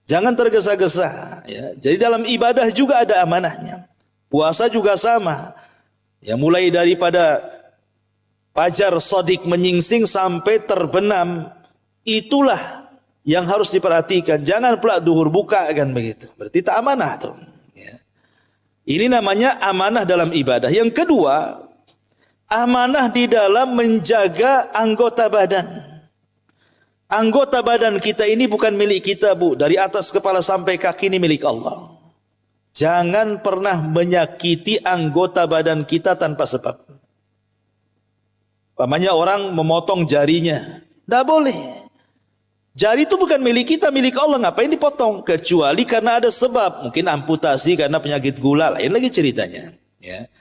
Jangan tergesa-gesa. Ya. Jadi dalam ibadah juga ada amanahnya. Puasa juga sama. Ya, mulai daripada fajar shadiq menyingsing sampai terbenam, itulah yang harus diperhatikan. Jangan pula duhur buka kan begitu. Berarti tak amanah tuh. Ya. Ini namanya amanah dalam ibadah. Yang kedua, amanah di dalam menjaga anggota badan. Anggota badan kita ini bukan milik kita, Bu. Dari atas kepala sampai kaki ini milik Allah. Jangan pernah menyakiti anggota badan kita tanpa sebab. Pamannya orang memotong jarinya. Tidak boleh. Jari itu bukan milik kita, milik Allah. Ngapain dipotong? Kecuali karena ada sebab. Mungkin amputasi karena penyakit gula. Lain lagi ceritanya. Ya.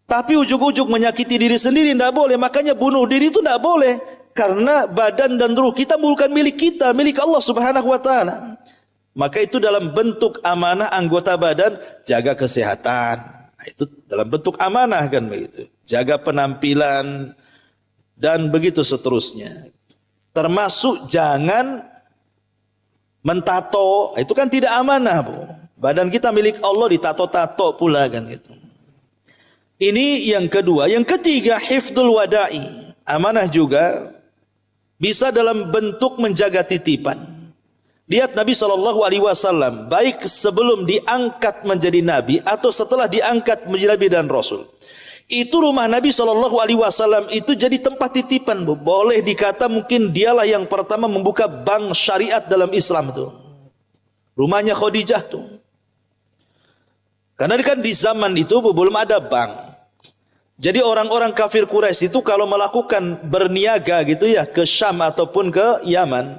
Tapi ujuk-ujuk menyakiti diri sendiri tidak boleh. Makanya bunuh diri itu tidak boleh. Karena badan dan ruh kita bukan milik kita, milik Allah Subhanahu wa taala. Maka itu dalam bentuk amanah anggota badan, jaga kesehatan. Nah, itu dalam bentuk amanah kan begitu. Jaga penampilan dan begitu seterusnya. Termasuk jangan mentato. Itu kan tidak amanah, Bu. Badan kita milik Allah ditato-tato pula kan gitu. Ini yang kedua. Yang ketiga, hifdzul wada'i. Amanah juga bisa dalam bentuk menjaga titipan. Lihat Nabi SAW, baik sebelum diangkat menjadi Nabi atau setelah diangkat menjadi Nabi dan Rasul. Itu rumah Nabi SAW itu jadi tempat titipan. Boleh dikata mungkin dialah yang pertama membuka bank syariat dalam Islam itu. Rumahnya Khadijah tuh. Karena kan di zaman itu belum ada bank. Jadi orang-orang kafir Quraisy itu kalau melakukan berniaga gitu ya ke Syam ataupun ke Yaman,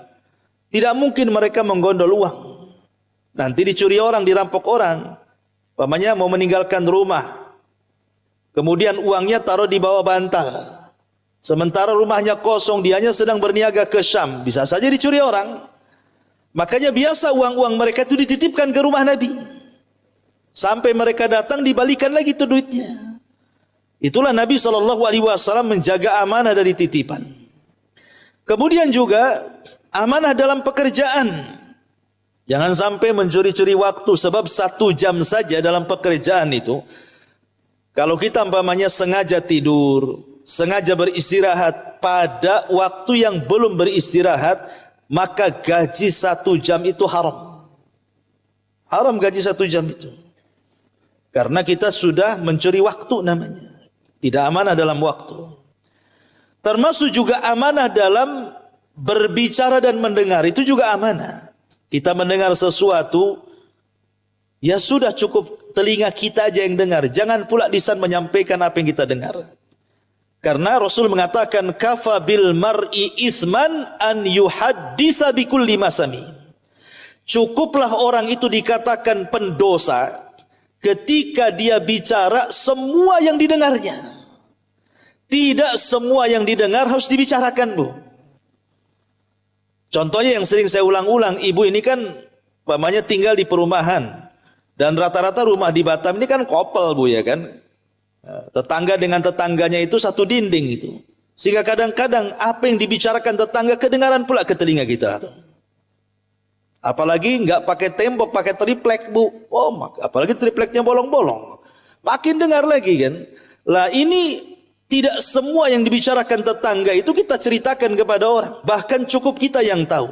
tidak mungkin mereka menggondol uang. Nanti dicuri orang, dirampok orang. Pamannya mau meninggalkan rumah. Kemudian uangnya taruh di bawah bantal. Sementara rumahnya kosong, dianya sedang berniaga ke Syam. Bisa saja dicuri orang. Makanya biasa uang-uang mereka itu dititipkan ke rumah Nabi. Sampai mereka datang dibalikan lagi itu duitnya. Itulah Nabi SAW menjaga amanah dari titipan. Kemudian juga amanah dalam pekerjaan. Jangan sampai mencuri-curi waktu. Sebab 1 jam saja dalam pekerjaan itu, kalau kita umpamanya sengaja tidur, sengaja beristirahat pada waktu yang belum beristirahat, maka gaji 1 jam itu haram. Haram gaji 1 jam itu. Karena kita sudah mencuri waktu namanya. Tidak amanah dalam waktu. Termasuk juga amanah dalam berbicara dan mendengar. Itu juga amanah. Kita mendengar sesuatu, ya sudah cukup telinga kita aja yang dengar. Jangan pula lisan menyampaikan apa yang kita dengar. Karena Rasul mengatakan, kafa bil mar'i ithman an yuhadditha bikulli masami. Cukuplah orang itu dikatakan pendosa ketika dia bicara semua yang didengarnya. Tidak semua yang didengar harus dibicarakan, Bu. Contohnya yang sering saya ulang-ulang, ibu ini kan namanya tinggal di perumahan. Dan rata-rata rumah di Batam ini kan kopel, Bu, ya kan. Tetangga dengan tetangganya itu satu dinding itu. Sehingga kadang-kadang apa yang dibicarakan tetangga kedengaran pula ke telinga kita. Apalagi nggak pakai tembok, pakai triplek, Bu. Oh, apalagi tripleknya bolong-bolong. Makin dengar lagi kan. Lah ini tidak semua yang dibicarakan tetangga itu kita ceritakan kepada orang. Bahkan cukup kita yang tahu.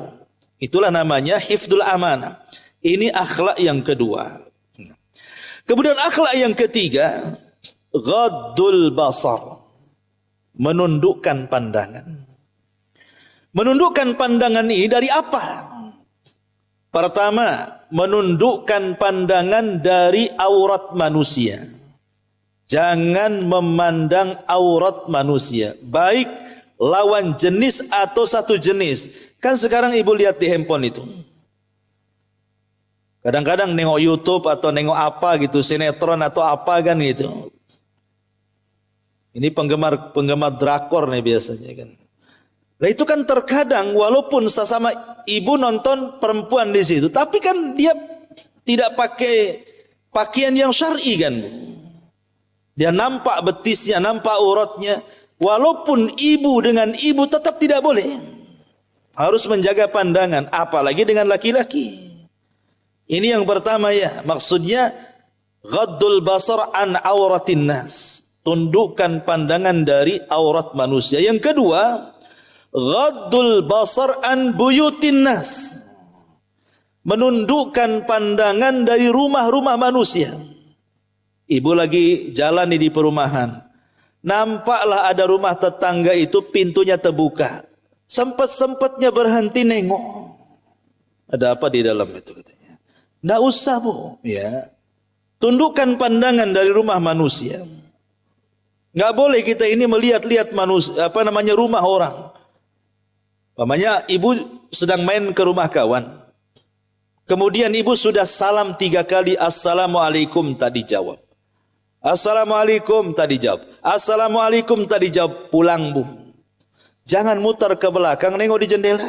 Itulah namanya hifdzul amanah. Ini akhlak yang kedua. Kemudian akhlak yang ketiga, ghaddul basar. Menundukkan pandangan. Menundukkan pandangan ini dari apa? Pertama, menundukkan pandangan dari aurat manusia. Jangan memandang aurat manusia, baik lawan jenis atau satu jenis. Kan sekarang ibu lihat di handphone itu. Kadang-kadang nengok YouTube atau nengok apa gitu, sinetron atau apa kan gitu. Ini penggemar drakor nih biasanya kan. Nah itu kan terkadang walaupun sesama ibu nonton perempuan di situ, tapi kan dia tidak pakai pakaian yang syar'i kan. Dia nampak betisnya, nampak auratnya. Walaupun ibu dengan ibu tetap tidak boleh. Harus menjaga pandangan, apalagi dengan laki-laki. Ini yang pertama ya, maksudnya ghaddul basar an auratin nas. Tundukkan pandangan dari aurat manusia. Yang kedua, ghaddul basar an buyutin nas. Menundukkan pandangan dari rumah-rumah manusia. Ibu lagi jalan di perumahan. Nampaklah ada rumah tetangga itu pintunya terbuka. Sempat-sempatnya berhenti nengok. Ada apa di dalam itu katanya. Nggak usah, Bu. Ya. Tundukkan pandangan dari rumah manusia. Nggak boleh kita ini melihat-lihat manusia, rumah orang. Namanya ibu sedang main ke rumah kawan. Kemudian ibu sudah salam 3 kali, assalamualaikum tadi jawab. Assalamualaikum tadi jawab. Assalamualaikum tadi jawab. Pulang, Bu. Jangan mutar ke belakang nengok di jendela.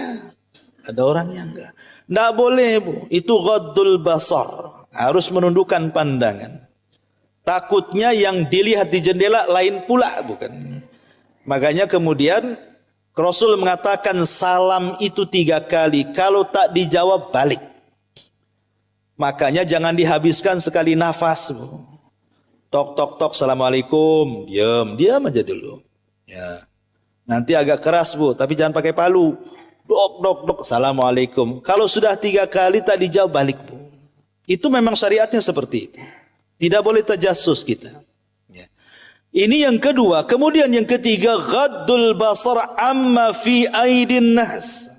Ada orangnya enggak. Enggak boleh, Bu. Itu ghaddul basar. Harus menundukkan pandangan. Takutnya yang dilihat di jendela lain pula, bukan? Makanya kemudian Rasul mengatakan salam itu 3 kali. Kalau tak dijawab balik. Makanya jangan dihabiskan sekali nafas, Bu. Tok tok tok, assalamualaikum, diam aja dulu. Ya, Nanti agak keras Bu, tapi jangan pakai palu. Dok, dok, dok, assalamualaikum. Kalau sudah 3 kali tak dijawab, balik Bu. Itu memang syariatnya seperti itu. Tidak boleh tajassus kita. Ya. Ini yang kedua. Kemudian yang ketiga, ghaddul basar amma fi aidin nas.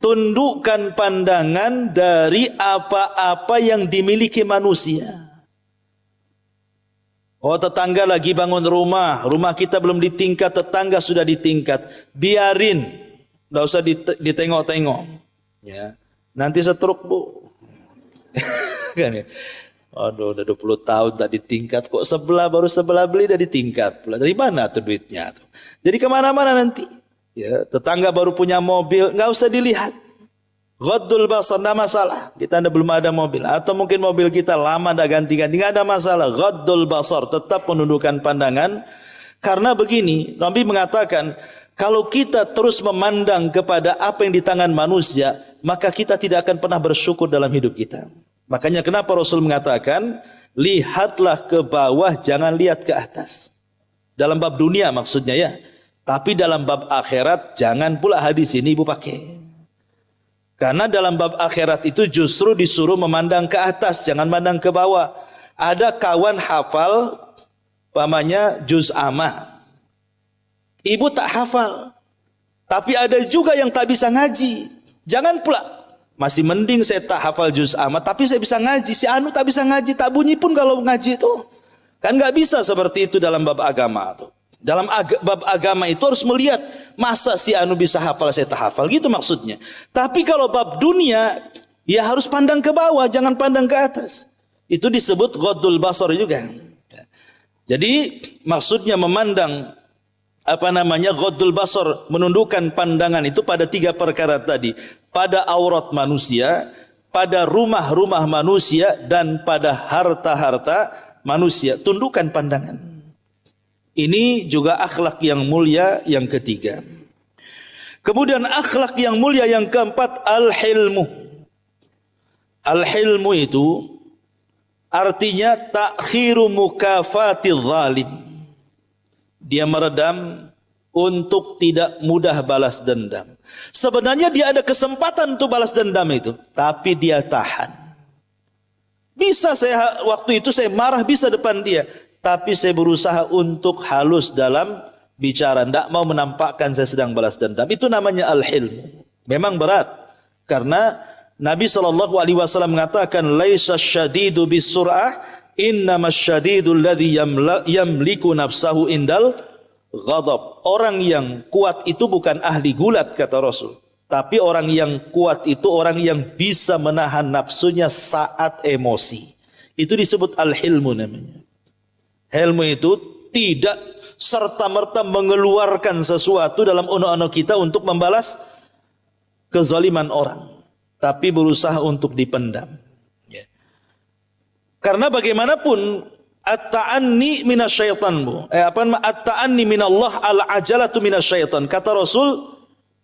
Tundukkan pandangan dari apa-apa yang dimiliki manusia. Oh, tetangga lagi bangun rumah kita belum ditingkat, tetangga sudah ditingkat. Biarin, enggak usah ditengok-tengok. Ya. Nanti setruk Bu. Kan ya? Aduh, udah 20 tahun tak ditingkat, kok baru sebelah beli dah ditingkat pula. Dari mana tuh duitnya tuh? Jadi kemana-mana nanti. Ya, tetangga baru punya mobil, nggak usah dilihat. Ghaddul basar, nggak masalah. Kita belum ada mobil, atau mungkin mobil kita lama dah ganti-ganti, nggak ada masalah. Ghaddul basar, tetap menundukkan pandangan. Karena begini, Nabi mengatakan, kalau kita terus memandang kepada apa yang di tangan manusia, maka kita tidak akan pernah bersyukur dalam hidup kita. Makanya kenapa Rasul mengatakan, lihatlah ke bawah, jangan lihat ke atas. Dalam bab dunia maksudnya ya. Tapi dalam bab akhirat, jangan pula hadis ini ibu pakai. Karena dalam bab akhirat itu justru disuruh memandang ke atas, jangan memandang ke bawah. Ada kawan hafal, pamannya juz amma. Ibu tak hafal. Tapi ada juga yang tak bisa ngaji. Jangan pula, masih mending saya tak hafal juz amma, tapi saya bisa ngaji. Si anu tak bisa ngaji, tak bunyi pun kalau ngaji itu. Kan nggak bisa seperti itu dalam bab agama itu. Dalam bab agama itu harus melihat, masa si anu bisa hafal, saya tak hafal, gitu maksudnya. Tapi kalau bab dunia, ya harus pandang ke bawah, jangan pandang ke atas. Itu disebut ghaddul basar juga. Jadi maksudnya memandang ghaddul basar, menundukkan pandangan itu pada 3 perkara tadi. Pada aurat manusia, pada rumah-rumah manusia, dan pada harta-harta manusia. Tundukkan pandangan. Ini juga akhlak yang mulia yang ketiga. Kemudian akhlak yang mulia yang keempat, al-hilmu. Al-hilmu itu artinya takhiru mukafatil zalim. Dia meredam untuk tidak mudah balas dendam. Sebenarnya dia ada kesempatan untuk balas dendam itu, tapi dia tahan. Bisa waktu itu saya marah bisa depan dia, tapi saya berusaha untuk halus dalam bicara, tidak mau menampakkan saya sedang balas dendam. Itu namanya al-hilmu. Memang berat, karena Nabi SAW mengatakan, laisa syadidu bisur'ah, innamas syadidu alladhi yamliku nafsahu indal ghadab. Orang yang kuat itu bukan ahli gulat, kata Rasul. Tapi orang yang kuat itu orang yang bisa menahan nafsunya saat emosi. Itu disebut al-hilmu namanya. Hilmu itu tidak serta-merta mengeluarkan sesuatu dalam unek-unek kita untuk membalas kezaliman orang. Tapi berusaha untuk dipendam. Ya. Karena bagaimanapun, at-ta'anni minasyaitan. At-ta'anni minallah al-ajalatu minasyaitan. Kata Rasul,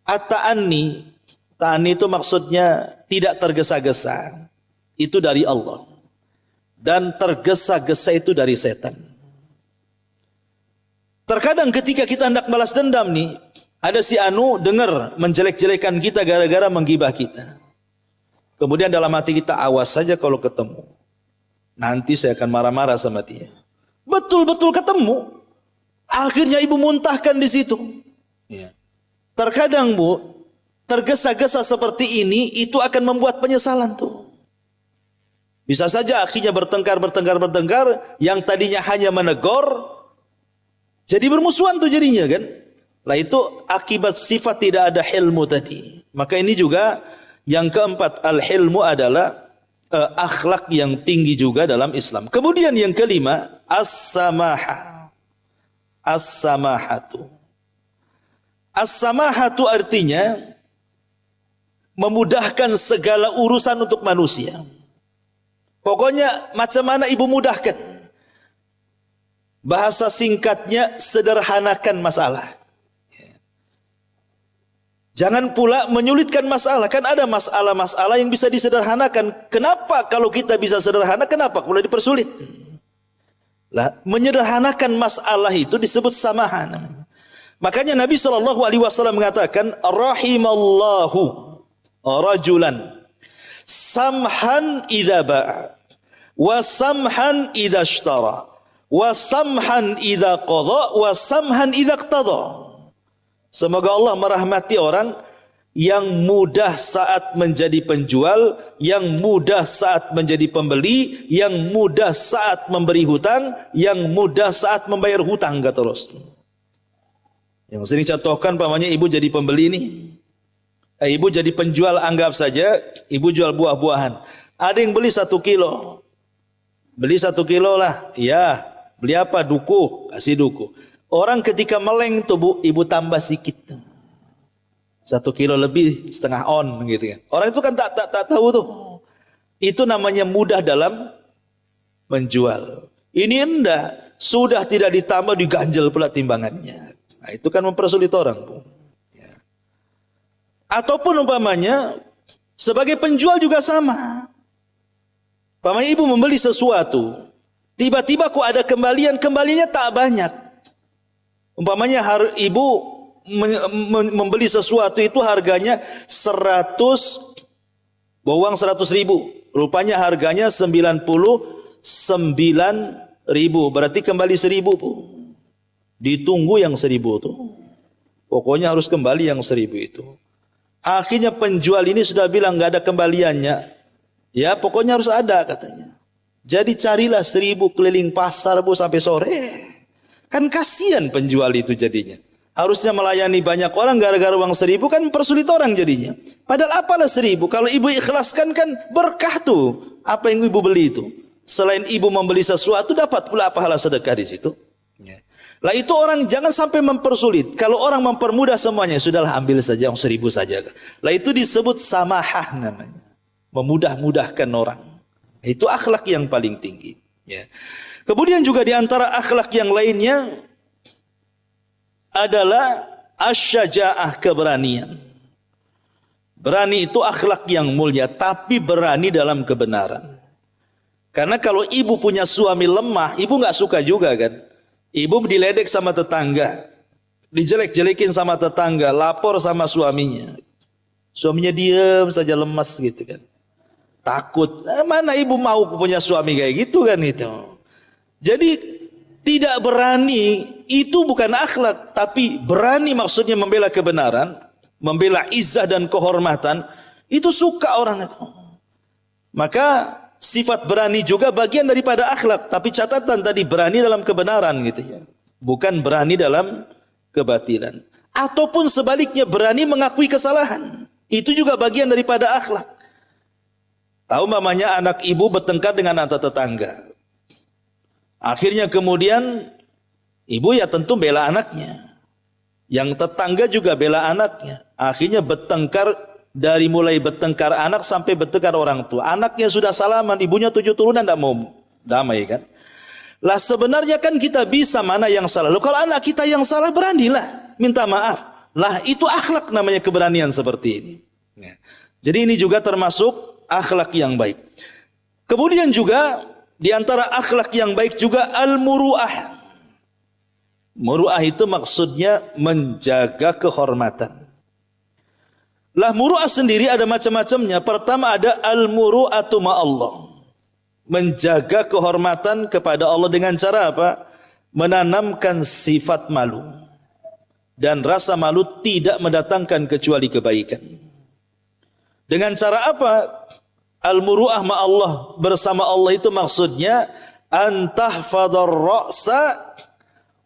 at-ta'anni. Ta'anni itu maksudnya tidak tergesa-gesa. Itu dari Allah. Dan tergesa-gesa itu dari setan. Terkadang ketika kita hendak balas dendam nih, ada si anu dengar menjelek-jelekan kita gara-gara menggibah kita. Kemudian dalam hati kita, awas saja kalau ketemu. Nanti saya akan marah-marah sama dia. Betul-betul ketemu. Akhirnya ibu muntahkan di situ. Ya. Terkadang Bu, tergesa-gesa seperti ini itu akan membuat penyesalan tuh. Bisa saja akhirnya bertengkar, yang tadinya hanya menegur, jadi bermusuhan tuh jadinya kan. Lah itu akibat sifat tidak ada hilmu tadi. Maka ini juga yang keempat, al-hilmu adalah akhlak yang tinggi juga dalam Islam. Kemudian yang kelima, as-samaha. As-samahatu. As-samahatu artinya memudahkan segala urusan untuk manusia. Pokoknya macam mana ibu mudahkan. Bahasa singkatnya, sederhanakan masalah. Jangan pula menyulitkan masalah. Kan ada masalah-masalah yang bisa disederhanakan. Kenapa kalau kita bisa sederhana, kenapa pula dipersulit? Lah, menyederhanakan masalah itu disebut samaha namanya. Makanya Nabi SAW mengatakan, rahimallahu rajulan samhan idza ba'a wa samhan idza ishtara wa samhan idza qada wa samhan idza iqtada. Semoga Allah merahmati orang yang mudah saat menjadi penjual, yang mudah saat menjadi pembeli, yang mudah saat memberi hutang, yang mudah saat membayar hutang, kata Rasul. Yang sering contohkan pamannya ibu jadi pembeli ini. Ibu jadi penjual, anggap saja ibu jual buah-buahan. Ada yang beli 1 kilo. Beli 1 kilo lah. Ya, beli apa? Duku. Kasih duku. Orang ketika meleng tuh bu, ibu tambah sedikit. 1 kilo lebih, setengah on gitu kan. Orang itu kan tak tahu tuh. Itu namanya mudah dalam menjual. Ini enggak. Sudah tidak ditambah, diganjel pula timbangannya. Nah, itu kan mempersulit orang. Ya. Ataupun umpamanya sebagai penjual juga sama. Umpamanya ibu membeli sesuatu, tiba-tiba kok ada kembalinya tak banyak. Umpamanya ibu membeli sesuatu itu harganya 100, bawang 100.000. Rupanya harganya 99.000. Berarti kembali 1.000 bu. Ditunggu yang 1.000 itu. Pokoknya harus kembali yang 1.000 itu. Akhirnya penjual ini sudah bilang nggak ada kembaliannya. Ya pokoknya harus ada katanya. Jadi carilah 1.000 keliling pasar bu sampai sore. Kan kasihan penjual itu jadinya. Harusnya melayani banyak orang, gara-gara uang 1.000 kan mempersulit orang jadinya. Padahal apalah 1.000? Kalau ibu ikhlaskan kan berkah tuh. Apa yang ibu beli itu? Selain ibu membeli sesuatu, dapat pula pahala sedekah di situ. Ya. Lah itu orang jangan sampai mempersulit. Kalau orang mempermudah semuanya, sudahlah ambil saja yang 1.000 saja. Lah itu disebut samahah namanya. Memudah-mudahkan orang. Itu akhlak yang paling tinggi. Ya. Kemudian juga di antara akhlak yang lainnya adalah asyaja'ah, keberanian. Berani itu akhlak yang mulia, tapi berani dalam kebenaran. Karena kalau ibu punya suami lemah, ibu nggak suka juga kan. Ibu diledek sama tetangga, dijelek-jelekin sama tetangga, lapor sama suaminya. Suaminya diam saja lemas gitu kan. Takut. Mana ibu mau punya suami kayak gitu kan itu. Jadi tidak berani itu bukan akhlak, tapi berani maksudnya membela kebenaran, membela izzah dan kehormatan, itu suka orang itu. Maka sifat berani juga bagian daripada akhlak, tapi catatan tadi berani dalam kebenaran gitu ya. Bukan berani dalam kebatilan. Ataupun sebaliknya berani mengakui kesalahan. Itu juga bagian daripada akhlak. Tahu mamanya anak ibu bertengkar dengan anak tetangga. Akhirnya kemudian ibu ya tentu bela anaknya. Yang tetangga juga bela anaknya. Akhirnya bertengkar, dari mulai bertengkar anak sampai bertengkar orang tua. Anaknya sudah salaman, ibunya 7 turunan tidak mau damai kan. Lah sebenarnya kan kita bisa mana yang salah. Loh, kalau anak kita yang salah beranilah minta maaf. Lah itu akhlak namanya, keberanian seperti ini. Ya. Jadi ini juga termasuk akhlak yang baik. Kemudian juga di antara akhlak yang baik juga al-muru'ah. Muru'ah itu maksudnya menjaga kehormatan. Lah muru'ah sendiri ada macam-macamnya. Pertama ada al-muru'atu ma'allah. Menjaga kehormatan kepada Allah dengan cara apa? Menanamkan sifat malu. Dan rasa malu tidak mendatangkan kecuali kebaikan. Dengan cara apa? Al-muru'ah ma'allah, bersama Allah itu maksudnya antahfadhar ra'sa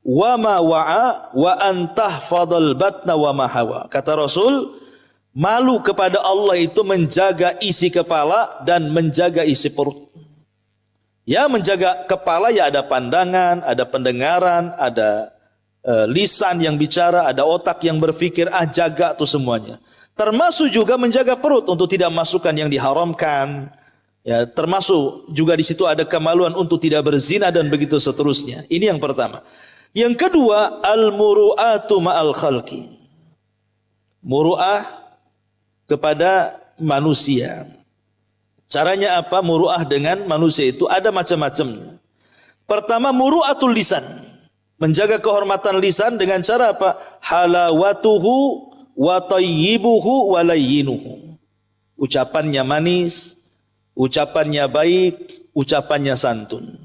wa ma wa'a wa antahfadhal batna wa ma hawa. Kata Rasul, malu kepada Allah itu menjaga isi kepala dan menjaga isi perut. Ya, menjaga kepala ya ada pandangan, ada pendengaran, ada lisan yang bicara, ada otak yang berpikir, jaga tuh semuanya. Termasuk juga menjaga perut untuk tidak masukkan yang diharamkan. Ya, termasuk juga di situ ada kemaluan untuk tidak berzina dan begitu seterusnya. Ini yang pertama. Yang kedua, al-muru'atu ma'al khalqi. Muru'ah kepada manusia. Caranya apa? Muru'ah dengan manusia itu ada macam-macamnya. Pertama, muru'atul lisan. Menjaga kehormatan lisan dengan cara apa? halawatuhu wa tayyibuhu wa layyinuhu. Ucapannya manis, ucapannya baik, ucapannya santun.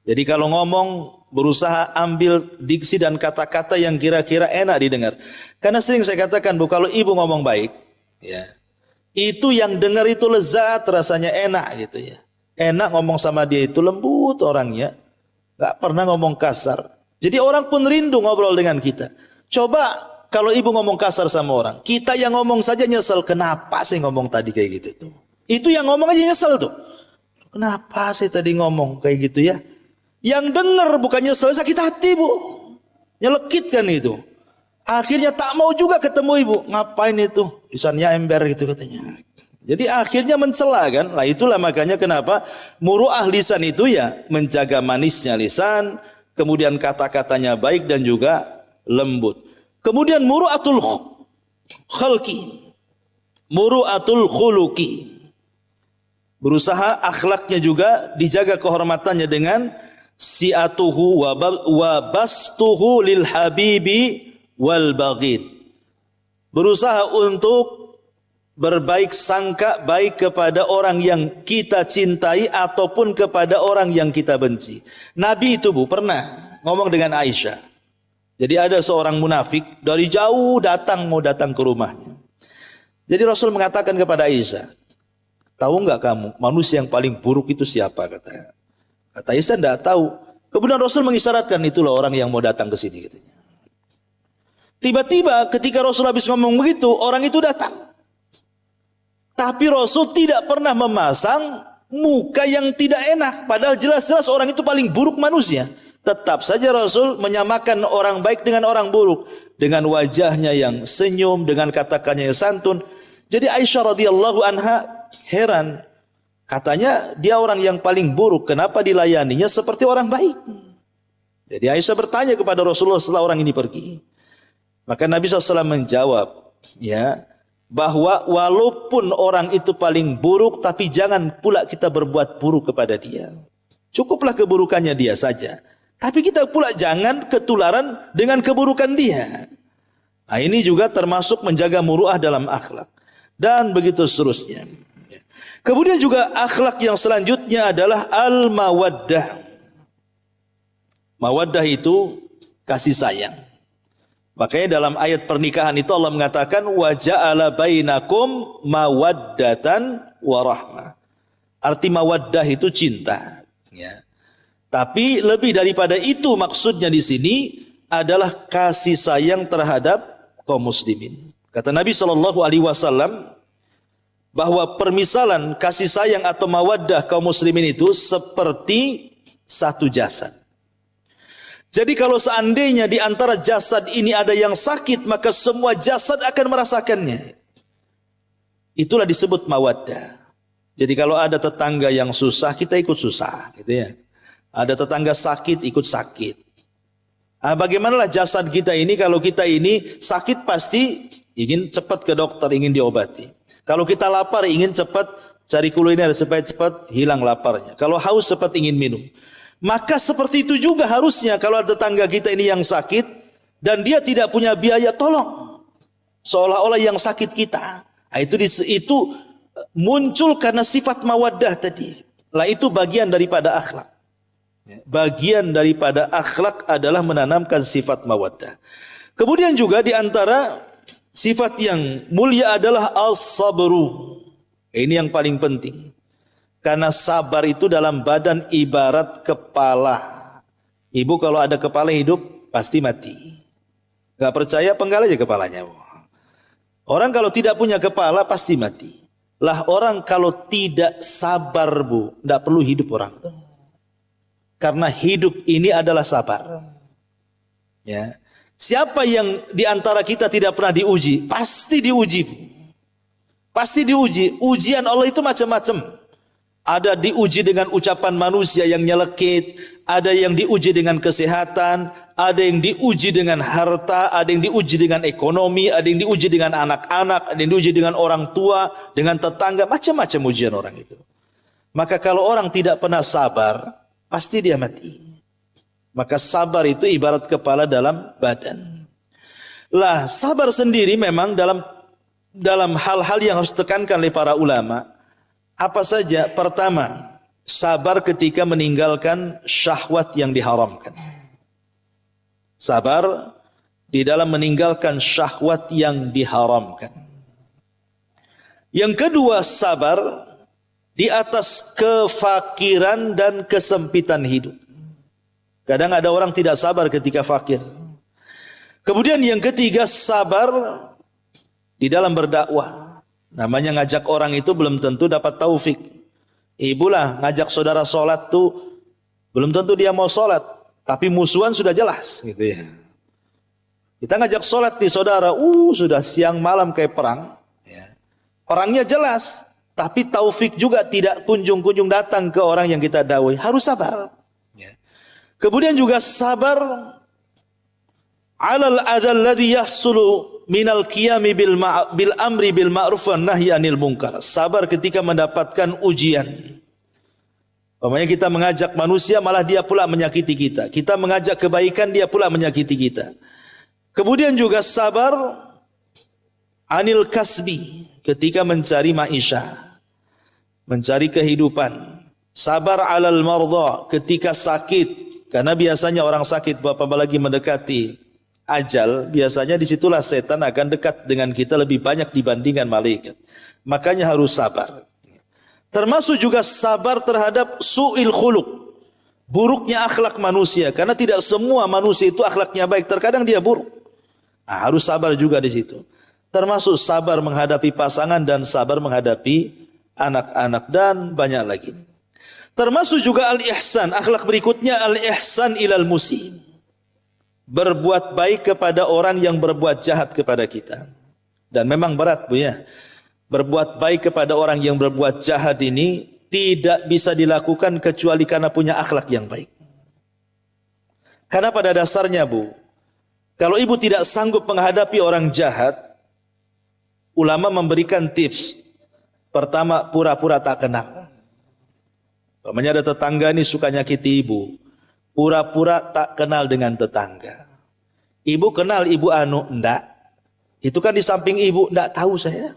Jadi kalau ngomong berusaha ambil diksi dan kata-kata yang kira-kira enak didengar. Karena sering saya katakan Bu, kalau ibu ngomong baik, ya, itu yang dengar itu lezat, rasanya enak gitu ya. Enak ngomong sama dia itu, lembut orangnya, gak pernah ngomong kasar. Jadi orang pun rindu ngobrol dengan kita. Coba kalau ibu ngomong kasar sama orang, kita yang ngomong saja nyesel. Kenapa sih ngomong tadi kayak gitu tuh? Itu yang ngomong aja nyesel tuh. Kenapa sih tadi ngomong kayak gitu ya? Yang dengar bukan nyesel, sakit hati Bu. Nyelekit kan itu. Akhirnya tak mau juga ketemu ibu. Ngapain itu? Lisannya ember gitu katanya. Jadi akhirnya mencela kan. Lah itulah makanya kenapa muru'ah lisan itu ya menjaga manisnya lisan. Kemudian kata-katanya baik dan juga lembut. Kemudian muru'atul khalqi. Muru'atul khuluqi. Berusaha akhlaknya juga dijaga kehormatannya dengan si'atuhu wa bastuhu lil habibi wal baghid. Berusaha untuk berbaik sangka baik kepada orang yang kita cintai ataupun kepada orang yang kita benci. Nabi itu Bu pernah ngomong dengan Aisyah. Jadi ada seorang munafik dari jauh mau datang ke rumahnya. Jadi Rasul mengatakan kepada Aisyah, tahu enggak kamu manusia yang paling buruk itu siapa? Kata Aisyah enggak tahu. Kemudian Rasul mengisyaratkan, itulah orang yang mau datang ke sini katanya. Tiba-tiba ketika Rasul habis ngomong begitu, orang itu datang. Tapi Rasul tidak pernah memasang muka yang tidak enak. Padahal jelas-jelas orang itu paling buruk manusia. Tetap saja Rasul menyamakan orang baik dengan orang buruk. Dengan wajahnya yang senyum, dengan kata-katanya yang santun. Jadi Aisyah radhiyallahu anha heran. Katanya dia orang yang paling buruk. Kenapa dilayaninya seperti orang baik? Jadi Aisyah bertanya kepada Rasulullah setelah orang ini pergi. Maka Nabi SAW menjawab, ya, bahwa walaupun orang itu paling buruk, tapi jangan pula kita berbuat buruk kepada dia. Cukuplah keburukannya dia saja. Tapi kita pula jangan ketularan dengan keburukan dia. Nah, ini juga termasuk menjaga muru'ah dalam akhlak. Dan begitu seterusnya. Kemudian juga akhlak yang selanjutnya adalah al-mawaddah. Mawaddah itu kasih sayang. Makanya dalam ayat pernikahan itu Allah mengatakan wa ja'ala bainakum mawaddatan wa rahmah. Arti mawaddah itu cinta, ya. Tapi lebih daripada itu maksudnya di sini adalah kasih sayang terhadap kaum muslimin. Kata Nabi SAW bahwa permisalan kasih sayang atau mawaddah kaum muslimin itu seperti satu jasad. Jadi kalau seandainya di antara jasad ini ada yang sakit, maka semua jasad akan merasakannya. Itulah disebut mawaddah. Jadi kalau ada tetangga yang susah, kita ikut susah, gitu ya. Ada tetangga sakit, ikut sakit. Nah, bagaimanalah jasad kita ini? Kalau kita ini sakit pasti ingin cepat ke dokter, ingin diobati. Kalau kita lapar, ingin cepat cari kuliner supaya cepat hilang laparnya. Kalau haus, cepat ingin minum. Maka seperti itu juga harusnya kalau ada tetangga kita ini yang sakit dan dia tidak punya biaya, tolong. Seolah-olah yang sakit kita. Nah, itu muncul karena sifat mawaddah tadi. Lah itu bagian daripada akhlak. Bagian daripada akhlak adalah menanamkan sifat mawaddah. Kemudian juga di antara sifat yang mulia adalah as-sabru. Ini yang paling penting. Karena sabar itu dalam badan ibarat kepala. Ibu kalau ada kepala hidup pasti mati. Gak percaya penggal aja kepalanya. Orang kalau tidak punya kepala pasti mati. Lah orang kalau tidak sabar Bu, tidak perlu hidup orang. Karena hidup ini adalah sabar. Ya. Siapa yang di antara kita tidak pernah diuji? Pasti diuji Bu. Pasti diuji. Ujian Allah itu macam-macam. Ada diuji dengan ucapan manusia yang nyelekit, ada yang diuji dengan kesehatan, ada yang diuji dengan harta, ada yang diuji dengan ekonomi, ada yang diuji dengan anak-anak, ada yang diuji dengan orang tua, dengan tetangga, macam-macam ujian orang itu. Maka kalau orang tidak pernah sabar, pasti dia mati. Maka sabar itu ibarat kepala dalam badan. Lah, sabar sendiri memang dalam hal-hal yang harus ditekankan oleh para ulama. Apa saja? Pertama, sabar ketika meninggalkan syahwat yang diharamkan. Sabar di dalam meninggalkan syahwat yang diharamkan. Yang kedua, sabar di atas kefakiran dan kesempitan hidup. Kadang ada orang tidak sabar ketika fakir. Kemudian yang ketiga, sabar di dalam berdakwah. Namanya ngajak orang itu belum tentu dapat taufik. Ibulah ngajak saudara sholat tuh belum tentu dia mau sholat, tapi musuhan sudah jelas gitu ya. Kita ngajak sholat nih saudara, sudah siang malam kayak perang. Ya. Perangnya jelas, tapi taufik juga tidak kunjung-kunjung datang ke orang yang kita dakwai. Harus sabar. Ya. Kemudian juga sabar alal adal ladzi yahsulu minal qiyami bil amri bil ma'ruf wan nahyi anil munkar. Sabar ketika mendapatkan ujian. Umpamanya kita mengajak manusia malah dia pula menyakiti kita. Kita mengajak kebaikan dia pula menyakiti kita. Kemudian juga sabar anil kasbi ketika mencari maisha, mencari kehidupan. Sabar alal mardha ketika sakit, karena biasanya orang sakit apabila mendekati ajal, biasanya disitulah setan akan dekat dengan kita lebih banyak dibandingkan malaikat. Makanya harus sabar. Termasuk juga sabar terhadap su'il khuluq, buruknya akhlak manusia, karena tidak semua manusia itu akhlaknya baik, terkadang dia buruk. Harus sabar juga di situ. Termasuk sabar menghadapi pasangan dan sabar menghadapi anak-anak dan banyak lagi. Termasuk juga al-ihsan, akhlak berikutnya al-ihsan ilal musi. Berbuat baik kepada orang yang berbuat jahat kepada kita. Dan memang berat Bu ya. Berbuat baik kepada orang yang berbuat jahat ini tidak bisa dilakukan kecuali karena punya akhlak yang baik. Karena pada dasarnya Bu, kalau ibu tidak sanggup menghadapi orang jahat, ulama memberikan tips. Pertama, pura-pura tak kenal. Umpamanya ada tetangga ini suka nyakiti ibu, pura-pura tak kenal dengan tetangga. Ibu kenal ibu anu? Enggak. Itu kan di samping ibu, enggak tahu saya.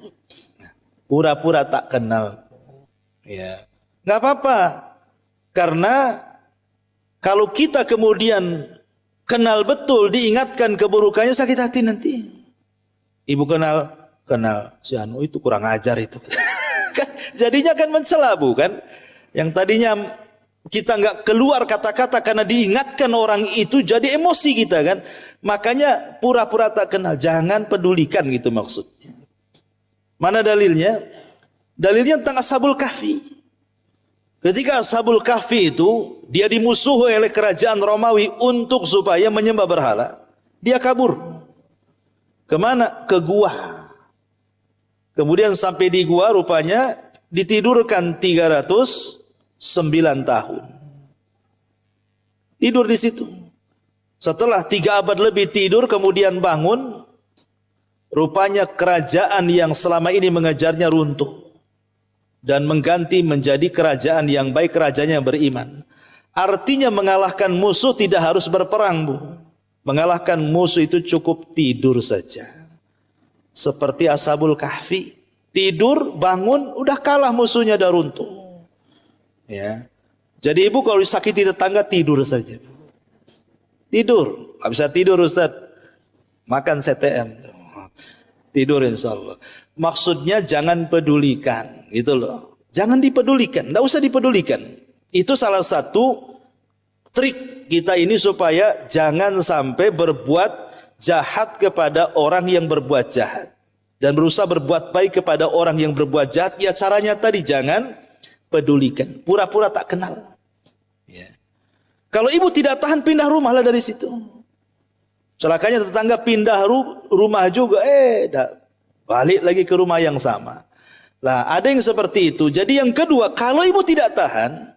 Pura-pura tak kenal. Ya, enggak apa-apa. Karena kalau kita kemudian kenal betul, diingatkan keburukannya, sakit hati nanti. Ibu kenal si anu itu kurang ajar itu. Jadinya kan mencela Bu kan. Yang tadinya kita nggak keluar kata-kata karena diingatkan orang itu, jadi emosi kita kan. Makanya pura-pura tak kenal, jangan pedulikan gitu maksudnya. Mana dalilnya? Dalilnya tentang Ashabul Kahfi. Ketika Ashabul Kahfi itu dia dimusuhi oleh kerajaan Romawi untuk supaya menyembah berhala, dia kabur. Kemana? Ke gua. Kemudian sampai di gua rupanya ditidurkan 309 tahun. Tidur di situ. Setelah 3 abad lebih tidur, kemudian bangun. Rupanya kerajaan yang selama ini mengejarnya runtuh. Dan mengganti menjadi kerajaan yang baik, kerajaan yang beriman. Artinya mengalahkan musuh tidak harus berperang Bu. Mengalahkan musuh itu cukup tidur saja. Seperti Ashabul Kahfi. Tidur, bangun, udah kalah musuhnya, dah runtuh. Ya. Jadi ibu kalau disakiti tetangga tidur saja. Tidur, nggak bisa tidur Ustaz. Makan CTM. Tidur insya Allah. Maksudnya jangan pedulikan, gitu loh. Jangan dipedulikan, nggak usah dipedulikan. Itu salah satu trik kita ini supaya jangan sampai berbuat jahat kepada orang yang berbuat jahat. Dan berusaha berbuat baik kepada orang yang berbuat jahat. Ya caranya tadi jangan pedulikan. Pura-pura tak kenal. Ya. Kalau ibu tidak tahan, pindah rumahlah dari situ. Celakanya tetangga pindah rumah juga. Balik lagi ke rumah yang sama. Lah ada yang seperti itu. Jadi yang kedua, kalau ibu tidak tahan.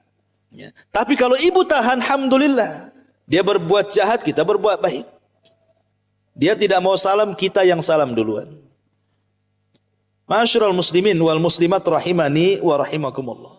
Ya, tapi kalau ibu tahan, alhamdulillah. Dia berbuat jahat, kita berbuat baik. Dia tidak mau salam, kita yang salam duluan. Ma'asyiral muslimin wal muslimat rahimani wa rahimakumullah.